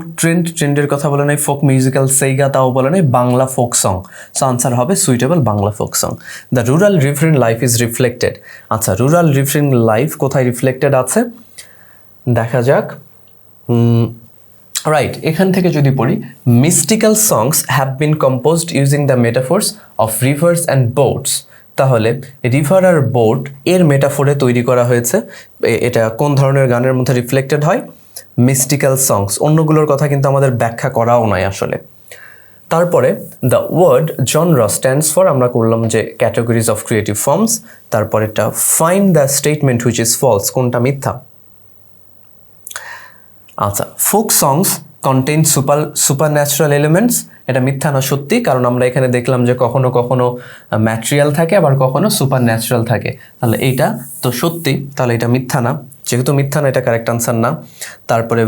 ট্রেন্ডের কথা বলে নাই, ফোক মিউজিক্যাল সেইগা তাও বলে নাই, Bangla folk song. So answer হবে suitable Bangla folk song. The rural riverine life is reflected. আচ্ছা, রুরাল রিভারেন লাইফ কোথায় রিফ্লেক্টেড আছে দেখা যাক। রাইট, এখান থেকে যদি পড়ি, mystical songs have been composed using the metaphors of rivers and boats. তাহলে রিভার আর বোট এর মেটাফোরে তৈরি করা হয়েছে। এটা কোন ধরনের গানের মধ্যে রিফ্লেক্টেড হয়? মিস্টিক্যাল সংস। অন্যগুলোর কথা কিন্তু আমাদের ব্যাখ্যা করাও নয় আসলে। তারপরে the word genre stands for, আমরা করলাম যে ক্যাটাগরিজ অফ ক্রিয়েটিভ ফর্মস। তারপরেটা find the statement which is false, কোনটা মিথ্যা। আচ্ছা, folk songs contain supernatural elements, এটা মিথ্যা না সত্যি? কারণ আমরা এখানে দেখলাম যে কখনো কখনো ম্যাটেরিয়াল থাকে, আবার কখনো সুপারন্যাচুরাল থাকে। তাহলে এইটা তো সত্যি, তাহলে এটা মিথ্যা না। যেহেতু মিথ্যা না, এটা কারেক্ট আনসার না। তারপরে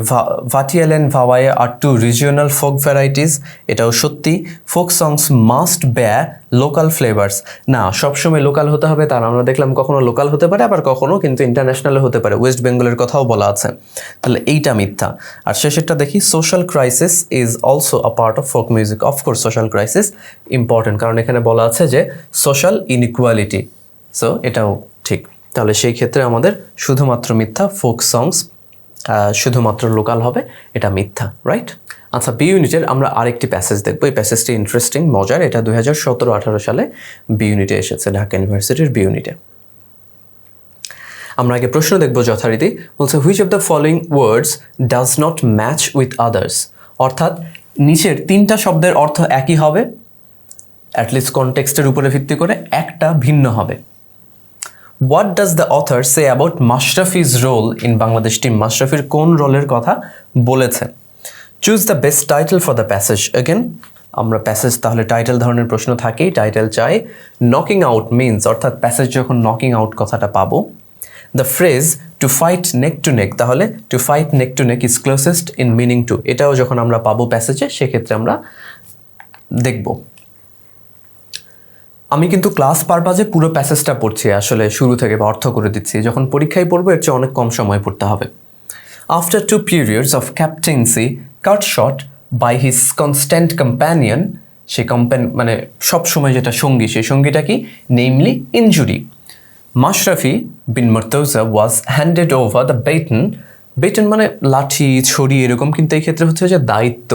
Bhatiali and Bhawaiya are two regional folk varieties, এটাও সত্যি। Folk songs must bear local flavours, না সবসময় লোকাল হতে হবে তার আমরা দেখলাম কখনো লোকাল হতে পারে, আবার কখনো কিন্তু ইন্টারন্যাশনালও হতে পারে, ওয়েস্ট বেঙ্গলের কথাও বলা আছে। তাহলে এইটা মিথ্যা। আর শেষেরটা দেখি, social crisis is also a part of folk music. Of course social crisis important, কারণ এখানে বলা আছে যে সোশ্যাল ইনইকুয়ালিটি, সো এটাও ঠিক। তাহলে সেই ক্ষেত্রে আমাদের শুধুমাত্র মিথ্যা, ফোক সংস শুধুমাত্র লোকাল হবে, এটা মিথ্যা। রাইট। আচ্ছা, বি ইউনিটের আমরা আরেকটি প্যাসেজ দেখবো। এই প্যাসেজটি ইন্টারেস্টিং, মজার। এটা 2017-18 সালে বি ইউনিটে এসেছে, ঢাকা ইউনিভার্সিটির বি ইউনিটে। আমরা আগে প্রশ্ন দেখবো যথারীতি। বলছে, which of the following words does not match with others. অর্থাৎ নিচের তিনটা শব্দের অর্থ একই হবে, অ্যাটলিস্ট কনটেক্সটের উপরে ভিত্তি করে একটা ভিন্ন হবে। What does the author say about মাশরাফি's role in Bangladesh team? মাশরাফির কোন রোলের কথা বলেছে? Choose the best title for the passage. Again, আমরা প্যাসেজ তাহলে টাইটেল ধরনের প্রশ্ন থাকেই, টাইটেল চাই। নকিং আউট মিনস, অর্থাৎ প্যাসেজ যখন নকিং আউট কথাটা পাবো। The phrase to fight neck to neck, তাহলে to fight neck to neck is closest in meaning to, এটাও যখন আমরা পাবো প্যাসেজে, সেক্ষেত্রে আমরা দেখব। আমি কিন্তু ক্লাস পারপাজে পুরো প্যাসেজটা পড়ছি আসলে, শুরু থেকে বা অর্থ করে দিচ্ছি। যখন পরীক্ষায় পড়বো এর চেয়ে অনেক কম সময় পড়তে হবে। After 2 periods of captaincy cut short by his constant companion, সে মানে সবসময় যেটা সঙ্গী, সেই সঙ্গীটা কি? Namely injury. Mashrafe Bin Mortaza was handed over the baton মানে লাঠি ছড়ি এরকম, কিন্তু এই ক্ষেত্রে হচ্ছে যে দায়িত্ব,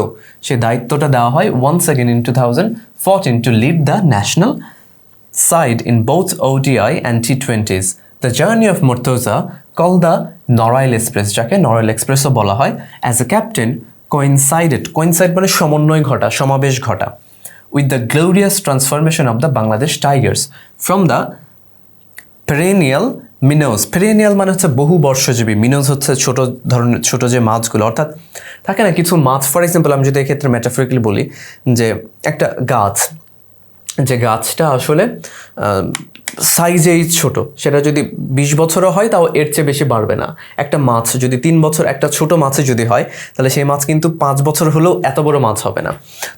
সে দায়িত্বটা দেওয়া হয় once again in 2014 to lead the national side in both ODI and T20s. The journey of Murtaza, called the Norail Express, যাকে নরাইল এক্সপ্রেসও বলা হয়, as a captain coincide মানে সমন্বয় ঘটা, সমাবেশ ঘটা, with the glorious transformation of the Bangladesh Tigers from the perennial minnows. perennial মানে হচ্ছে বহু বর্ষজীবী, মিনোজ হচ্ছে ছোট যে মাছগুলো, অর্থাৎ থাকে না কিছু মাছ। ফর এক্সাম্পল আমি যদি এক্ষেত্রে মেটাফরিক্যালি বলি যে একটা গাছ, যে গাছটা আসলে সাইজেই ছোট, সেটা যদি 20 বছরও হয় তাও এর চেয়ে বেশি বাড়বে না। একটা মাছ যদি 3 বছর, একটা ছোট মাছে যদি হয়, তাহলে সেই মাছ কিন্তু 5 বছর হলেও এত বড় মাছ হবে না।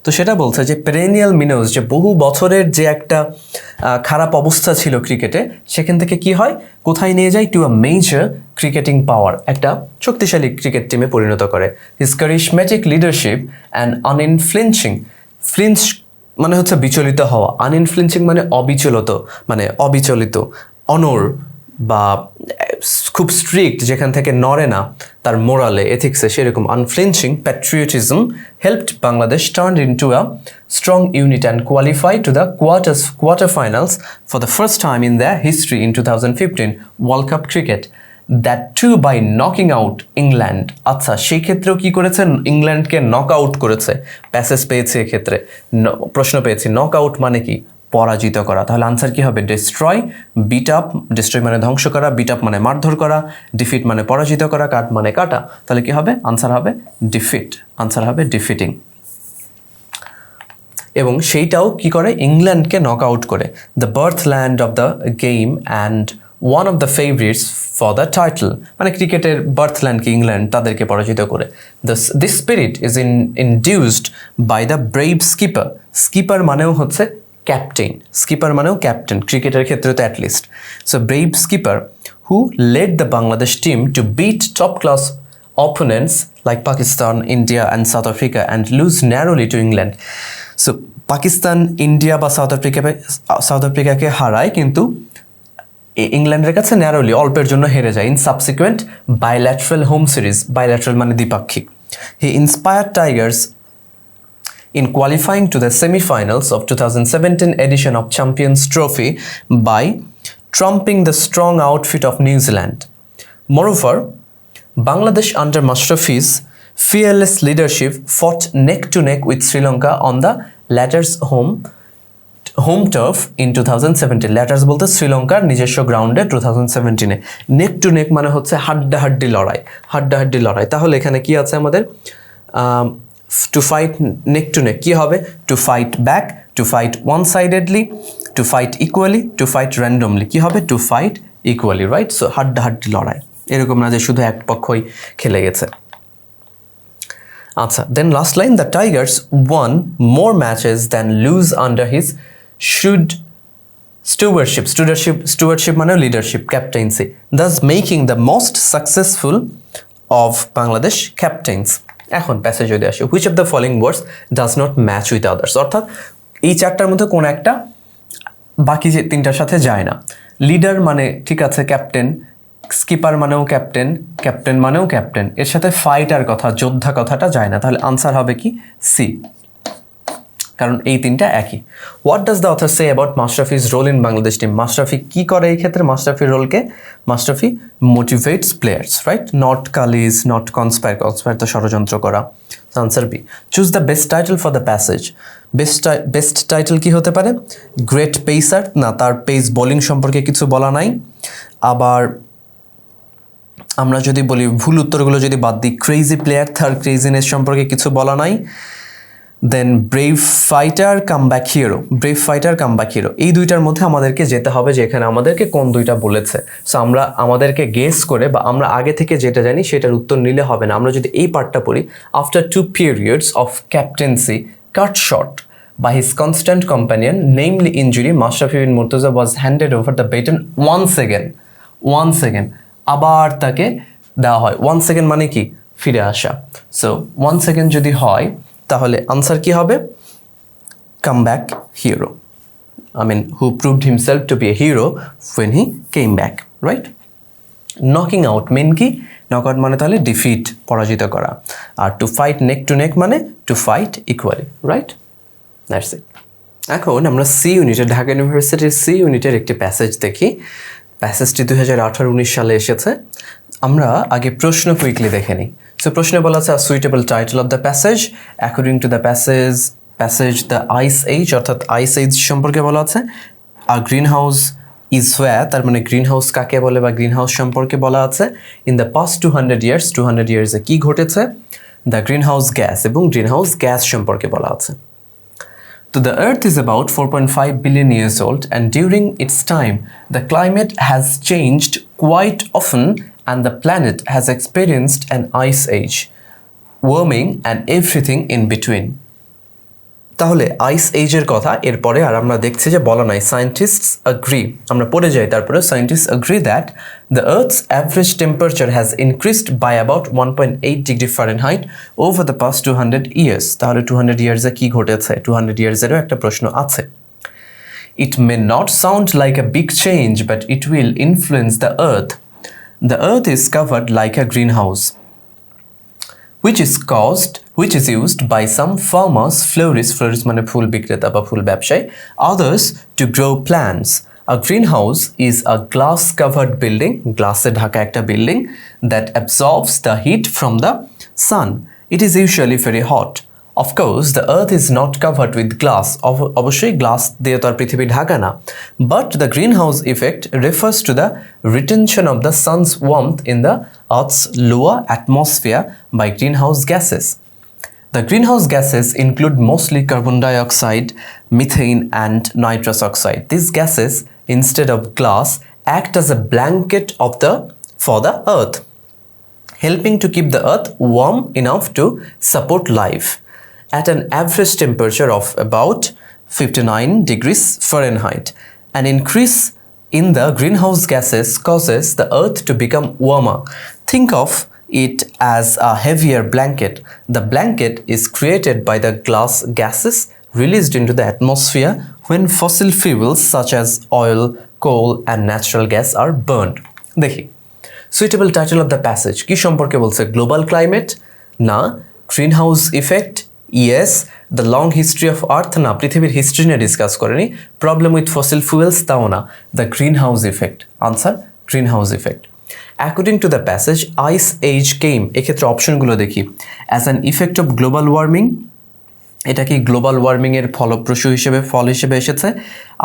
তো সেটা বলছে যে পেরেনিয়াল মিনোজ, যে বহু বছরের যে একটা খারাপ অবস্থা ছিল ক্রিকেটে, সেখান থেকে কি হয়, কোথায় নিয়ে যায়? টু আ মেজর ক্রিকেটিং পাওয়ার, একটা শক্তিশালী ক্রিকেট টিমে পরিণত করে। হিজ কারিশম্যাটিক লিডারশিপ অ্যান্ড আনইনফ্লিঞ্চিং, ফ্লিঞ্চ মানে হচ্ছে বিচলিত হওয়া, আনইনফ্লিঞ্চিং মানে অবিচলিত, অনর বা খুব স্ট্রিক্ট, যেখান থেকে নড়ে না তার মোরালে, এথিক্সে, সেরকম unflinching patriotism helped Bangladesh turn into a strong unit and qualify to the quarter finals for the first time in the history in 2015 World Cup cricket, that too by knocking out England. আচ্ছা, সেই ক্ষেত্রেও কি করেছে? ইংল্যান্ডকে knock out করেছে। Passage পেয়েছে, এক্ষেত্রে প্রশ্ন পেয়েছি, নক আউট মানে কি? পরাজিত করা। তাহলে আনসার কি হবে? ডিস্ট্রয়, বিট আপ, ডিস্ট্রয় মানে ধ্বংস করা, বিট আপ মানে মারধর করা, ডিফিট মানে পরাজিত করা, কাট মানে কাটা। তাহলে কি হবে? আনসার হবে ডিফিট, আনসার হবে ডিফিটিং। এবং সেইটাও কি করে? ইংল্যান্ডকে নক আউট করে। The birth land of the game and one of the favourites for the title, মানে ক্রিকেটের বার্থল্যান্ড কি ইংল্যান্ড, তাদেরকে পরাজিত করে। This spirit is induced by the brave skipper. Skipper মানেও হচ্ছে ক্যাপ্টেন, স্কিপার মানেও ক্যাপ্টেন, ক্রিকেটের ক্ষেত্রে তো at least. So brave skipper who led the Bangladesh team to beat top class opponents like Pakistan, India and South Africa and lose narrowly to England. So Pakistan, India বা South আফ্রিকাকে হারায়, কিন্তু ইংল্যান্ডের কাছে ন্যারোলি অল্পের জন্য হেরে যায় in subsequent bilateral home series. Bilateral মানে দ্বিপাক্ষিক। He inspired Tigers in qualifying to the semi-finals of 2017 edition of Champions Trophy by trumping the strong outfit of New Zealand. Moreover, Bangladesh under Mashrafi's fearless leadership fought neck to neck with Sri Lanka on the latter's home turf in 2017. Latters বলতে শ্রীলঙ্কার নিজস্ব গ্রাউন্ডে 2017-এ। নেক to neck মানে হচ্ছে হাড্ডাহাড্ডি লড়াই। তাহলে এখানে কি আছে আমাদের? To fight neck to neck কি হবে? To fight back, to fight one sidedly, to fight equally, to fight randomly. কি হবে? To fight equally, right? So হাড্ডাহাড্ডি লড়াই, এরকম না যে শুধু এক পক্ষই খেলে গেছে। আচ্ছা, then last line, the Tigers won more matches than lose under his stewardship মানে leadership, captaincy, thus making the most successful of Bangladesh captains. এখন প্যাসেজ যদি আসে, which of the following words does not match with others, অর্থাৎ এই চারটার মধ্যে কোন একটা বাকি যে তিনটার সাথে যায় না। লিডার মানে ঠিক আছে ক্যাপ্টেন, স্কিপার মানেও ক্যাপ্টেন, ক্যাপ্টেন মানেও ক্যাপ্টেন, এর সাথে ফাইটার কথা, যোদ্ধা কথাটা যায় না। তাহলে আনসার হবে কি? সি, কারণ এই তিনটা একই। What does the author say about Mashrafe's role in Bangladesh team? Mashrafe কি করে এই ক্ষেত্রে? মাশরাফির রোলকে Mashrafe motivates players, right? Not কালিজ, নট কনস্পায়ার তো ষড়যন্ত্র করা। Answer B. Choose the best title for the passage. Best title কি হতে পারে? গ্রেট পেসার, না তার পেস বোলিং সম্পর্কে কিছু বলা নাই। আবার আমরা যদি বলি ভুল উত্তরগুলো যদি বাদ দিই, ক্রেজি প্লেয়ার, তার ক্রেজিনেস সম্পর্কে কিছু বলা নাই। Then brave fighter come back hero, এই দুইটার মধ্যে আমাদেরকে যেতে হবে যে এখানে আমাদেরকে কোন দুইটা বলেছে। সো আমরা আমাদেরকে গেস করে বা আমরা আগে থেকে যেটা জানি সেটার উত্তর নিলে হবে না। আমরা যদি এই পার্টটা পড়ি, after 2 periods of captaincy cut short by his constant companion, namely injury, Mashrafi bin Murtaza was handed over the baton once again, আবার তাকে দেওয়া হয়। 1 সেকেন্ড মানে কি? ফিরে আসা। সো 1 সেকেন্ড যদি হয় তাহলে আনসার কি হবে? Come back hero, who proved himself to be a hero when he came back, right? Knocking out means কি? নক আউট মানে তাহলে ডিফিট, পরাজিত করা। আর to fight neck to neck মানে to fight equally, right? That's it. এখন আমরা C ইউনিটের, ঢাকা ইউনিভার্সিটির সি ইউনিটের একটি প্যাসেজ দেখি। প্যাসেজটি 2018-19 সালে এসেছে। আমরা আগে প্রশ্ন কুইকলি দেখে নিই। সো প্রশ্নে বলা আছে, suitable title of the passage according to the passage the ice age, অর্থাৎ আইস এজ সম্পর্কে বলা আছে। আর গ্রিন হাউস ইজ হোয়ার, তার মানে গ্রিন হাউস কাকে বলে বা গ্রিন হাউস সম্পর্কে বলা আছে। ইন দ্য পাস্ট 200 ইয়ার্সে কী ঘটেছে? দ্য গ্রিন হাউস গ্যাস, এবং গ্রিন হাউস গ্যাস সম্পর্কে বলা আছে। So the Earth is about 4.5 billion years old, and during its time, the climate has changed quite often, and the planet has experienced an ice age, warming and everything in between. তাহলে আইস এজের কথা এরপরে আর আমরা দেখছি যে বলা নাই। Scientists agree, আমরা পড়ে যাই তারপরে। Scientists agree that the earth's average temperature has increased by about 1.8 degree Fahrenheit over the past 200 years। তাহলে 200 ইয়ার্সে কী ঘটেছে? 200 ইয়ার্সেরও একটা প্রশ্ন আছে। It may not sound like a big change, but it will influence the earth. The earth is covered like a green house, which is used by some farmers, florists মানে ফুল বিক্রেতা বা ফুল ব্যবসায়ী, others to grow plants. A greenhouse is a glass covered building, গ্লাসে ঢাকা একটা building, that absorbs the heat from the sun. It is usually very hot. Of course, the earth is not covered with glass. অবশ্যই glass দিয়ে তো আর পৃথিবী ঢাকা না। But the greenhouse effect refers to the retention of the sun's warmth in the earth's lower atmosphere by greenhouse gases. The greenhouse gases include mostly carbon dioxide, methane and nitrous oxide. These gases, instead of glass, act as a blanket for the earth, helping to keep the earth warm enough to support life. At an average temperature of about 59 degrees Fahrenheit. An increase in the greenhouse gases causes the earth to become warmer. Think of it as a heavier blanket. The blanket is created by the glass gases released into the atmosphere when fossil fuels such as oil, coal and natural gas are burned. দেখি suitable title of the passage কি সম্পর্কে বলছে? Global climate না, greenhouse effect yes, the long history of earth না, পৃথিবীর history নিয়ে discuss করেনি, problem with fossil fuels তাও না, the greenhouse effect. Answer greenhouse effect. According to the passage ice age came, এক্ষেত্রে অপশনগুলো দেখি। As an effect of global warming, এটা কি গ্লোবাল ওয়ার্মিংয়ের ফল হিসেবে এসেছে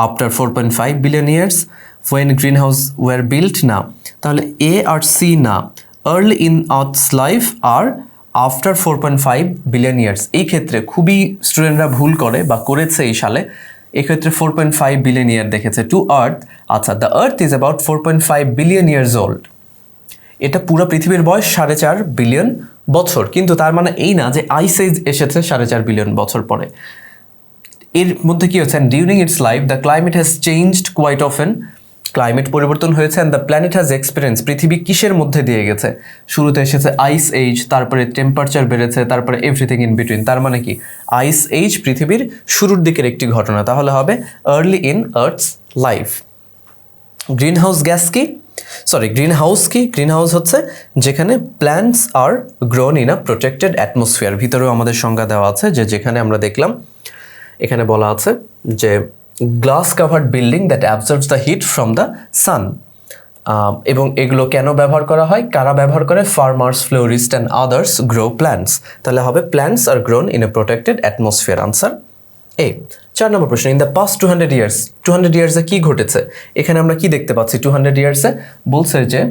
after 4.5 billion years. When green house were built না, তাহলে এ আর সি না। আর্লি ইন আর্থস লাইফ আর আফটার 4.5 বিলিয়ন ইয়ার্স। এই ক্ষেত্রে খুবই স্টুডেন্টরা ভুল করে বা করেছে এই সালে, এক্ষেত্রে 4.5 বিলিয়ন ইয়ার দেখেছে। টু আর্থ, আচ্ছা the earth is about 4.5 billion years old. এটা পুরো পৃথিবীর বয়স 4.5 বিলিয়ন বছর, কিন্তু তার মানে এই না যে আইস এজ এসেছে 4.5 বিলিয়ন বছর পরে। এর মধ্যে কি হচ্ছে? During its life the climate has changed quite often, climate পরিবর্তন হয়েছে। And the planet has experience, পৃথিবী কিসের মধ্যে দিয়ে গেছে? শুরুতে এসেছে আইস এজ, তারপরে টেম্পারেচার বেড়েছে, তারপরে এভরিথিং ইন বিটুইন। তার মানে কি আইস এজ পৃথিবীর শুরুর দিকের একটি ঘটনা, তাহলে হবে early in earth's life. Greenhouse gas কি? গ্রিনহাউস কি? গ্রিনহাউস হচ্ছে যেখানে plants are grown in a protected atmosphere. ভিতরেও আমাদের সংজ্ঞা দেওয়া আছে, যে যেখানে আমরা দেখলাম এখানে বলা আছে যে glass covered building that absorbs the heat from the sun. এবং এগুলো কেন ব্যবহার করা হয়? কারা ব্যবহার করে? Farmers, florist and others grow plants. তাহলে হবে plants are grown in a protected atmosphere. Answer A. 4 number প্রশ্ন, ইন দ্য পাস্ট 200 ইয়ার্স, 200 ইয়ার্সে কী ঘটেছে? এখানে আমরা কি দেখতে পাচ্ছি? 200 ইয়ার্সে বলছে যে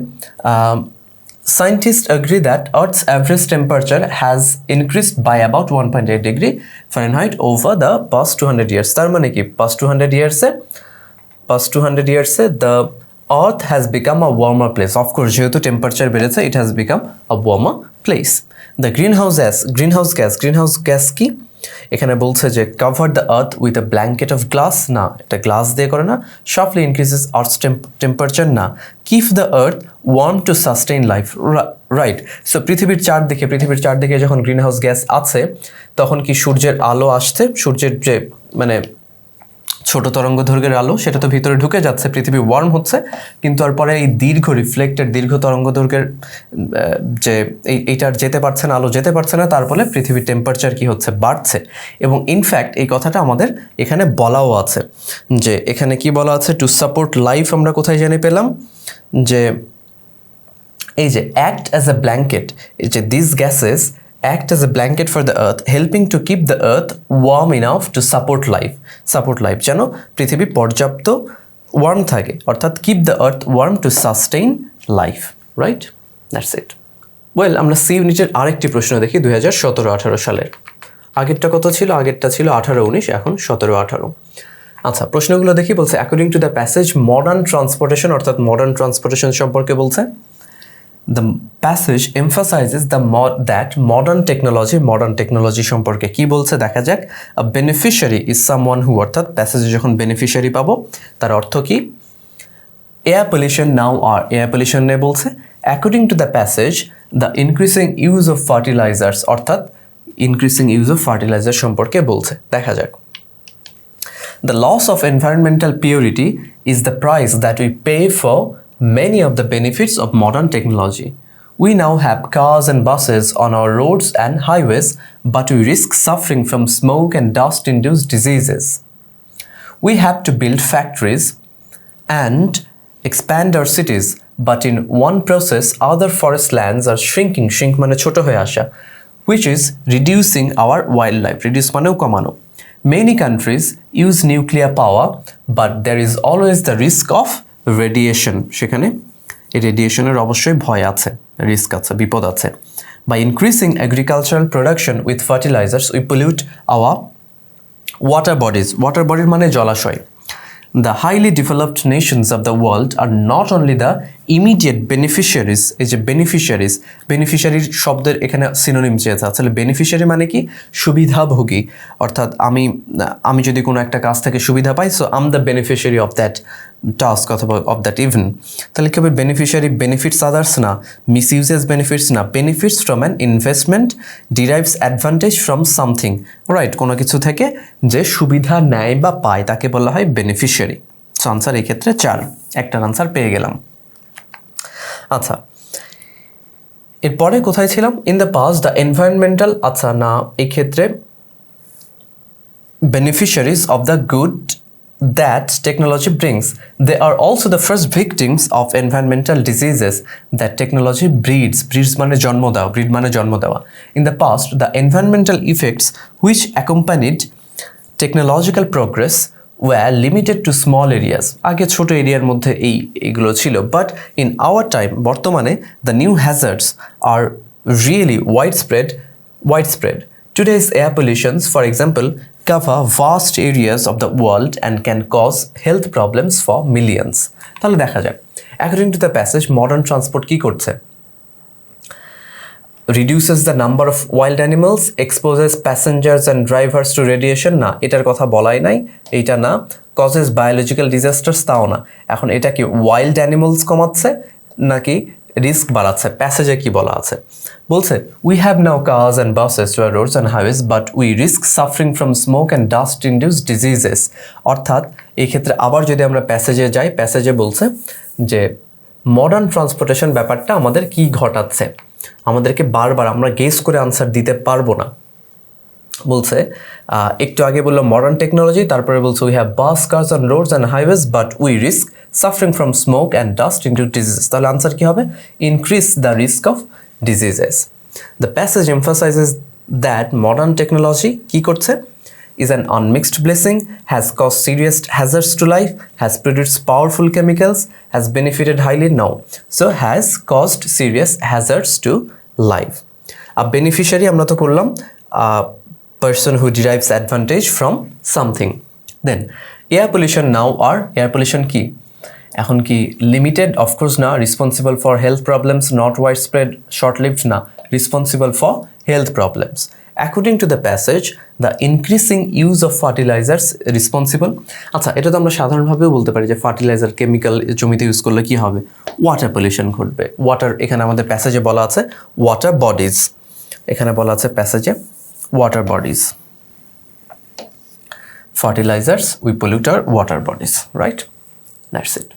scientist agree that earth's average temperature has increased by about 1.8 degree Fahrenheit over the past 200 years. তার মানে কি পাস্ট 200 ইয়ার্সে the earth has become a warmer place. Of course যেহেতু টেম্পারেচার বেড়েছে, it has become a warmer place. The greenhouse gas কি? এখানে বলছে যে cover the earth with a blanket of glass, না এটা গ্লাস দিয়ে করে না। শার্পলি ইনক্রিজেস আর্থস টেম্পারেচার, না। Keep the earth warm to sustain life, right. So পৃথিবীর চারদিকে যখন গ্রিনহাউস গ্যাস আছে, তখন কি সূর্যের আলো আসছে, সূর্যের যে মানে ছোট তরঙ্গ দৈর্ঘ্যের আলো সেটা তো ভিতরে ঢুকে যাচ্ছে, পৃথিবী ওয়ার্ম হচ্ছে, কিন্তু তারপরে এই দীর্ঘ তরঙ্গ দৈর্ঘ্যের যে এইটার যেতে পারছে না, আলো যেতে পারছে না, তার ফলে পৃথিবীর টেম্পারেচার কি হচ্ছে? বাড়ছে। এবং ইনফ্যাক্ট এই কথাটা আমাদের এখানে বলাও আছে, যে এখানে কি বলা আছে? টু সাপোর্ট লাইফ আমরা কোথায় জানি পেলাম? যে এই যে অ্যাক্ট অ্যাজ এ ব্ল্যাঙ্কেট, এই যে this gases act as a blanket for the earth, helping to keep the earth warm enough to support life. যেন পৃথিবী পর্যাপ্ত ওয়ার্ম থাকে, অর্থাৎ keep the earth warm to sustain life, right? That's it. Well, আমরা C ইউনিটের আরেকটি প্রশ্ন দেখি 2017-18 সালের। আগেরটা কত ছিল? আগেরটা ছিল 18-19, এখন 17-18। আচ্ছা, প্রশ্নগুলো দেখি। বলছে according to the passage modern transportation, অর্থাৎ মডার্ন ট্রান্সপোর্টেশন সম্পর্কে বলছে। The passage emphasizes that modern technology সম্পর্কে কি বলছে দেখা যাক। A beneficiary is someone who, অর্থাৎ প্যাসেজে যখন বেনিফিশিয়ারি পাবো তার অর্থ কি? এয়ার পলিউশন নিয়ে বলছে। According to the passage the increasing use of fertilisers, অর্থাৎ ইনক্রিজিং ইউজ অফ ফার্টিলাইজার সম্পর্কে বলছে। দেখা যাক। The loss of environmental purity is the price that we pay for many of the benefits of modern technology. We now have cars and buses on our roads and highways, but we risk suffering from smoke and dust-induced diseases. We have to build factories and expand our cities, but in one process, other forest lands are shrinking, মানে ছোট হয়ে আসা, which is reducing our wildlife. Reduce মানেও কমানো. Many countries use nuclear power, but there is always the risk of radiation, সেখানে এই রেডিয়েশনের অবশ্যই ভয় আছে, রিস্ক আছে, বিপদ আছে। By increasing agricultural production with fertilisers we pollute our water bodies মানে জলাশয়। The highly developed nations of the world are not only the immediate beneficiaries, এই যে বেনিফিশিয়ারির শব্দের এখানে সিনোনিম চেয়েছে। আসলে বেনিফিশিয়ারি মানে কি? সুবিধাভোগী। অর্থাৎ আমি যদি কোনো একটা কাজ থেকে সুবিধা পাই, so am the beneficiary of that task অথবা অফ দ্যাট ইভেন্ট। তাহলে কি হবে? বেনিফিশিয়ারি বেনিফিটস আদার্স না, মিস ইউজেস বেনিফিটস না, benefits from an investment, derives advantage from something, right? কোনো কিছু থেকে যে সুবিধা নেয় বা পায় তাকে বলা হয় বেনিফিশিয়ারি। সো আনসার এই ক্ষেত্রে 4, একটার আনসার পেয়ে গেলাম। আচ্ছা, এরপরে কোথায় ছিলাম? In the past the environmental, আচ্ছা না, এই ক্ষেত্রে beneficiaries of the good that technology brings. They are also the first victims of environmental diseases that technology breeds. Breeds মানে জন্ম দেওয়া, breed মানে জন্ম দেওয়া। In the past, the environmental effects which accompanied technological progress were limited to small areas. আগে ছোট এরিয়ার মধ্যে এইগুলো ছিল, but in our time, বর্তমানে the new hazards are really widespread. Today's air pollutions, for example, cover vast areas of the world and can cause health problems for millions. তাহলে দেখা যাক, according to the passage, modern transport কি করছে? Reduces the number of wild animals, exposes passengers and drivers to radiation, না এটার কথা বলাই নাই, এইটা না। Causes biological disasters, তাও না। এখন এটা কি wild animals কমাচ্ছে নাকি রিস্ক বাড়াচ্ছে? প্যাসেজে কি বলা আছে? বলছে we have now cars and buses to our roads and highways but we risk suffering from smoke and dust induced diseases. অর্থাৎ এই ক্ষেত্রে আবার যদি আমরা প্যাসেজে যাই, প্যাসেজে বলছে যে মডার্ন ট্রান্সপোর্টেশন ব্যাপারটা আমাদের কি ঘটাচ্ছে, আমাদেরকে বারবার আমরা গেস করে আনসার দিতে পারবো না। বলছে একটু আগে বললো মডার্ন টেকনোলজি, তারপরে বলছে we have bus, cars on roads and highways but we risk suffering from smoke and dust into diseases. তাহলে আনসার কি হবে? Increase the risk of diseases. The passage emphasises that modern technology কি করছে? is an unmixed blessing, has caused serious hazards to life, has produced powerful chemicals, has benefited highly, no. So has caused serious hazards to life. A beneficiary আমরা তো করলাম person who derives advantage from something. Then air pollution now are, air pollution কি? এখন কি limited? Of course না। Responsible for health problems, not widespread, short lived, না। Responsible for health problems. According to the passage the increasing use of fertilisers responsible. আচ্ছা, এটা তো আমরা সাধারণভাবেও বলতে পারি যে ফার্টিলাইজার কেমিক্যাল জমিতে ইউজ করলে কি হবে? ওয়াটার পলিউশন ঘটবে। ওয়াটার, এখানে আমাদের প্যাসেজে বলা আছে ওয়াটার বডিজ, এখানে বলা আছে প্যাসেজে water bodies. Fertilisers we pollute our water bodies, right? That's it.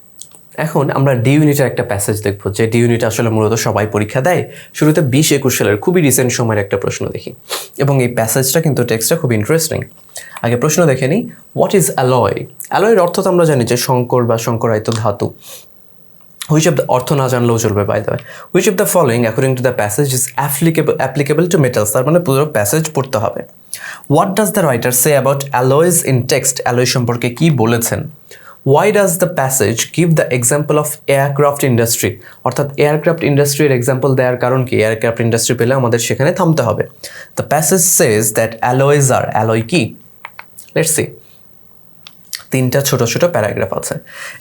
এখন আমরা ডি ইউনিটের একটা প্যাসেজ দেখব, যে ডি ইউনিট আসলে মূলত সবাই পরীক্ষা দেয়। শুরুতে 20-21 সালের খুবই রিসেন্ট সময়ের একটা প্রশ্ন দেখি, এবং এই প্যাসেজটা কিন্তু টেক্সটটা খুব ইন্টারেস্টিং। আগে প্রশ্ন দেখে নিই, হোয়াট ইজ অ্যালয়? অ্যালয়ের অর্থ তো আমরা জানি যে সংকর বা সংকরায়িত ধাতু। হুইচ অফ দ্য, অর্থ না জানলেও চলবে by the way. Which of the following according to the passage is applicable to metals? তার মানে পুরো প্যাসেজ পড়তে হবে। What does the writer say about alloys in text? Alloy সম্পর্কে কি বলেছেন? Why does the passage give the example of aircraft industry? অর্থাৎ aircraft ইন্ডাস্ট্রির এক্সাম্পল দেওয়ার কারণ কি? এয়ারক্রাফট ইন্ডাস্ট্রি পেলে আমাদের সেখানে থামতে হবে। The passage says that alloys are, alloy কি? Let's see. 3টা ছোট ছোট প্যারাগ্রাফ আছে।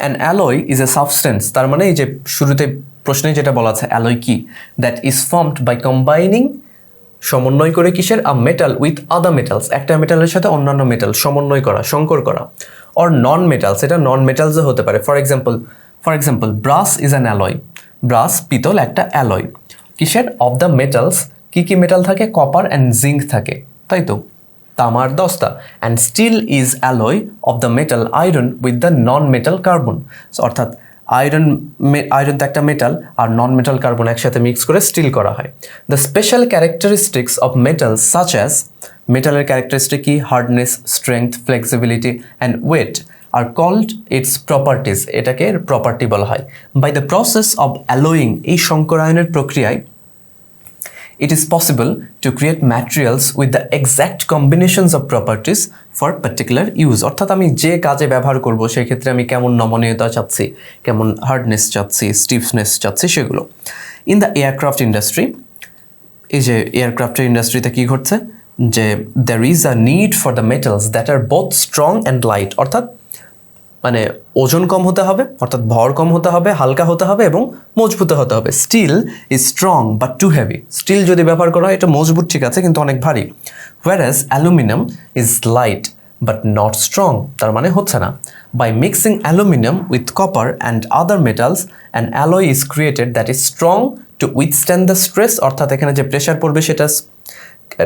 An alloy is a substance, তার মানে এই যে শুরুতে প্রশ্নে যেটা বলা আছে alloy কি? That is formed by combining, সমন্বয় করে কিসের? A metal with other metals, একটা মেটালের সাথে অন্যান্য মেটাল সমন্বয় করা, সংকর করা। or নন মেটালস, এটা নন মেটালসও হতে পারে। For example brass is an alloy. Brass, পিতল, একটা অ্যালয় কিসের? Of the metals. কি কি মেটাল থাকে? কপার অ্যান্ড জিঙ্ক থাকে, তাই তো, তামার দস্তা। And steel is alloy of the metal iron with the non metal carbon. অর্থাৎ আয়রন তো একটা মেটাল, আর নন মেটাল কার্বন একসাথে মিক্স করে স্টিল করা হয়। The special characteristics of metals such as, মেটালের ক্যারেক্টারিস্টিক কি? Hardness, strength, flexibility and weight are called its properties, এটাকে প্রপার্টি বলা হয়। By the process of alloying, এই সংকরায়নের প্রক্রিয়ায় it is possible to create materials with the exact combinations of properties for particular use. অর্থাৎ আমি যে কাজে ব্যবহার করব সেই ক্ষেত্রে আমি কেমন নমনীয়তা চাচ্ছি, কেমন হার্ডনেস চাচ্ছি, স্টিফনেস চাচ্ছি, সেগুলো। ইন দ্য এয়ারক্রাফট ইন্ডাস্ট্রি, এই যে এয়ারক্রাফটের ইন্ডাস্ট্রিতে কী ঘটছে? যে there is a need for the metals that are both strong and light, অর্থাৎ মানে ওজন কম হতে হবে, অর্থাৎ ভর কম হতে হবে, হালকা হতে হবে এবং মজবুত হতে হবে। Steel is strong but too heavy. Steel যদি ব্যবহার করা হয় এটা মজবুত ঠিক আছে কিন্তু অনেক ভারী। whereas aluminium is light but not strong, তার মানে হচ্ছে না। By mixing aluminium with copper and other metals an alloy is created that is strong to withstand the stress, অর্থাৎ এখানে যে প্রেশার পড়বে সেটা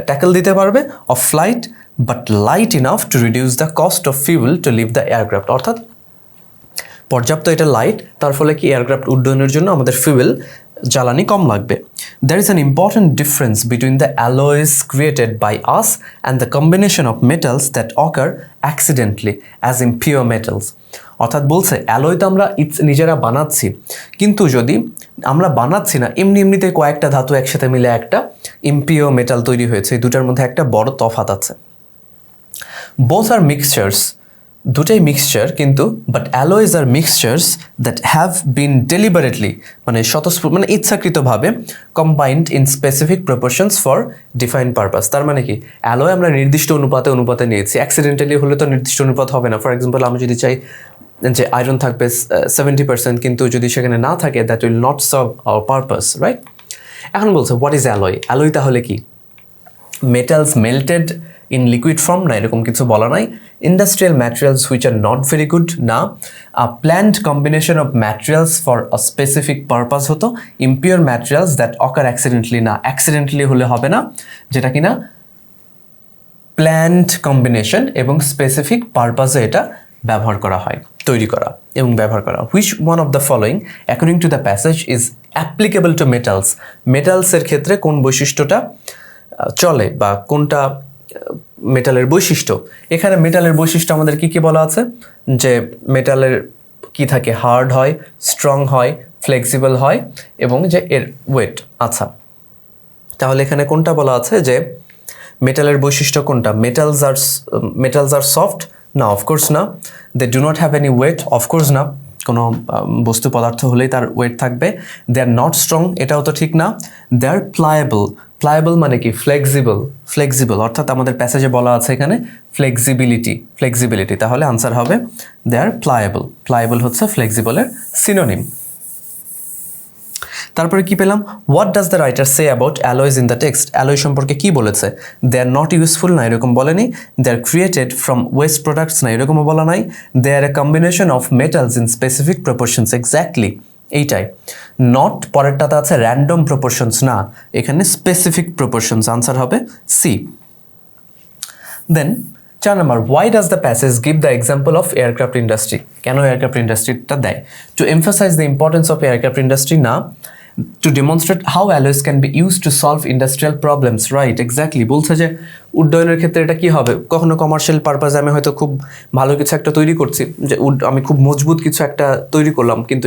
ট্যাকল দিতে পারবে, of flight but light enough to reduce the cost of fuel to leave the aircraft, অর্থাৎ পর্যাপ্ত এটা লাইট, তার ফলে কি এয়ারক্রাফট উড্ডয়নের জন্য আমাদের ফিউয়েল জ্বালানি কম লাগবে। There is an important difference between the alloys created by us and the combination of metals that occur accidentally as in pure metals. অর্থাৎ বলছে অ্যালয় তো আমরা নিজেরা বানাচ্ছি, কিন্তু যদি আমরা বানাচ্ছি না, এমনিতে কয়েকটা ধাতু একসাথে মিলে একটা ইম্পিওর মেটাল তৈরি হয়েছে, এই দুটার মধ্যে একটা বড় তফাৎ আছে। Both are mixtures, দুটাই মিক্সচার কিন্তু, but alloys are mixtures that have been deliberately মানে মানে ইচ্ছাকৃতভাবে combined in specific proportions for defined purpose. তার মানে কি অ্যালয় আমরা নির্দিষ্ট অনুপাতে নিয়েছি, অ্যাক্সিডেন্টালি হলে তো নির্দিষ্ট অনুপাত হবে না। ফর এক্সাম্পল আমি যদি চাই যে আয়রন থাকবে 70%, কিন্তু যদি সেখানে না থাকে that will not serve our purpose, right? এখন বলছে হোয়াট ইজ অ্যালয়? অ্যালয় তাহলে কি? Metals melted in liquid form, না এরকম কিছু বলা নাই। Industrial materials which are not very good, না। Planned combination of materials for a specific purpose হতো। Impure materials that occur accidentally, না অ্যাক্সিডেন্টলি হলে হবে না, যেটা কিনা প্ল্যান্ড কম্বিনেশন এবং স্পেসিফিক পারপাসে এটা ব্যবহার করা হয়, তৈরি করা এবং ব্যবহার করা। Which one of the following according to the passage is applicable to metals? মেটালসের ক্ষেত্রে কোন বৈশিষ্ট্যটা চলে বা কোনটা মেটালের বৈশিষ্ট্য? এখানে মেটালের বৈশিষ্ট্য আমাদের কি কি বলা আছে? যে মেটালের কি থাকে? হার্ড হয়, স্ট্রং হয়, ফ্লেক্সিবল হয় এবং যে এর ওয়েট। আচ্ছা, তাহলে এখানে কোনটা বলা আছে যে মেটালের বৈশিষ্ট্য কোনটা? মেটালস আর সফট, না অফকোর্স না। They do not have any weight, of course না, কোনো বস্তু পদার্থ হলেই তার ওয়েট থাকবে। দে আর নট স্ট্রং, এটাও তো ঠিক না। দে আর প্লায়েবল, প্লায়েবল মানে কি? ফ্লেক্সিবল, অর্থাৎ আমাদের প্যাসেজে বলা আছে এখানে ফ্লেক্সিবিলিটি, তাহলে আনসার হবে দে আর প্লায়েবল হচ্ছে ফ্লেক্সিবলের সিনোনিম। তারপরে কি পেলাম? What does the writer say about alloys in the text? Alloy সম্পর্কে কি বলেছে? দে আর নট ইউজফুল, না এরকম বলেনি। They are created from waste products, না এরকমও বলা নাই। They are a combination of metals in specific proportions, exactly এইটাই। নট পরেরটাতে আছে র্যান্ডম প্রপোর্শনস, না এখানে স্পেসিফিক প্রপোর্শনস, আনসার হবে C. Then 4 number, why does the passage give the example of aircraft industry? কেন এয়ারক্রাফট ইন্ডাস্ট্রিটা দেয়? To emphasise the importance of aircraft industry, না। To demonstrate how alloys can be use to solve industrial problems, right exactly. বলছে যে উড্ডয়নের ক্ষেত্রে এটা কি হবে? কখনো কমার্শিয়াল পারপাসে আমি হয়তো খুব ভালো কিছু একটা তৈরি করছি, যে আমি খুব মজবুত কিছু একটা তৈরি করলাম, কিন্তু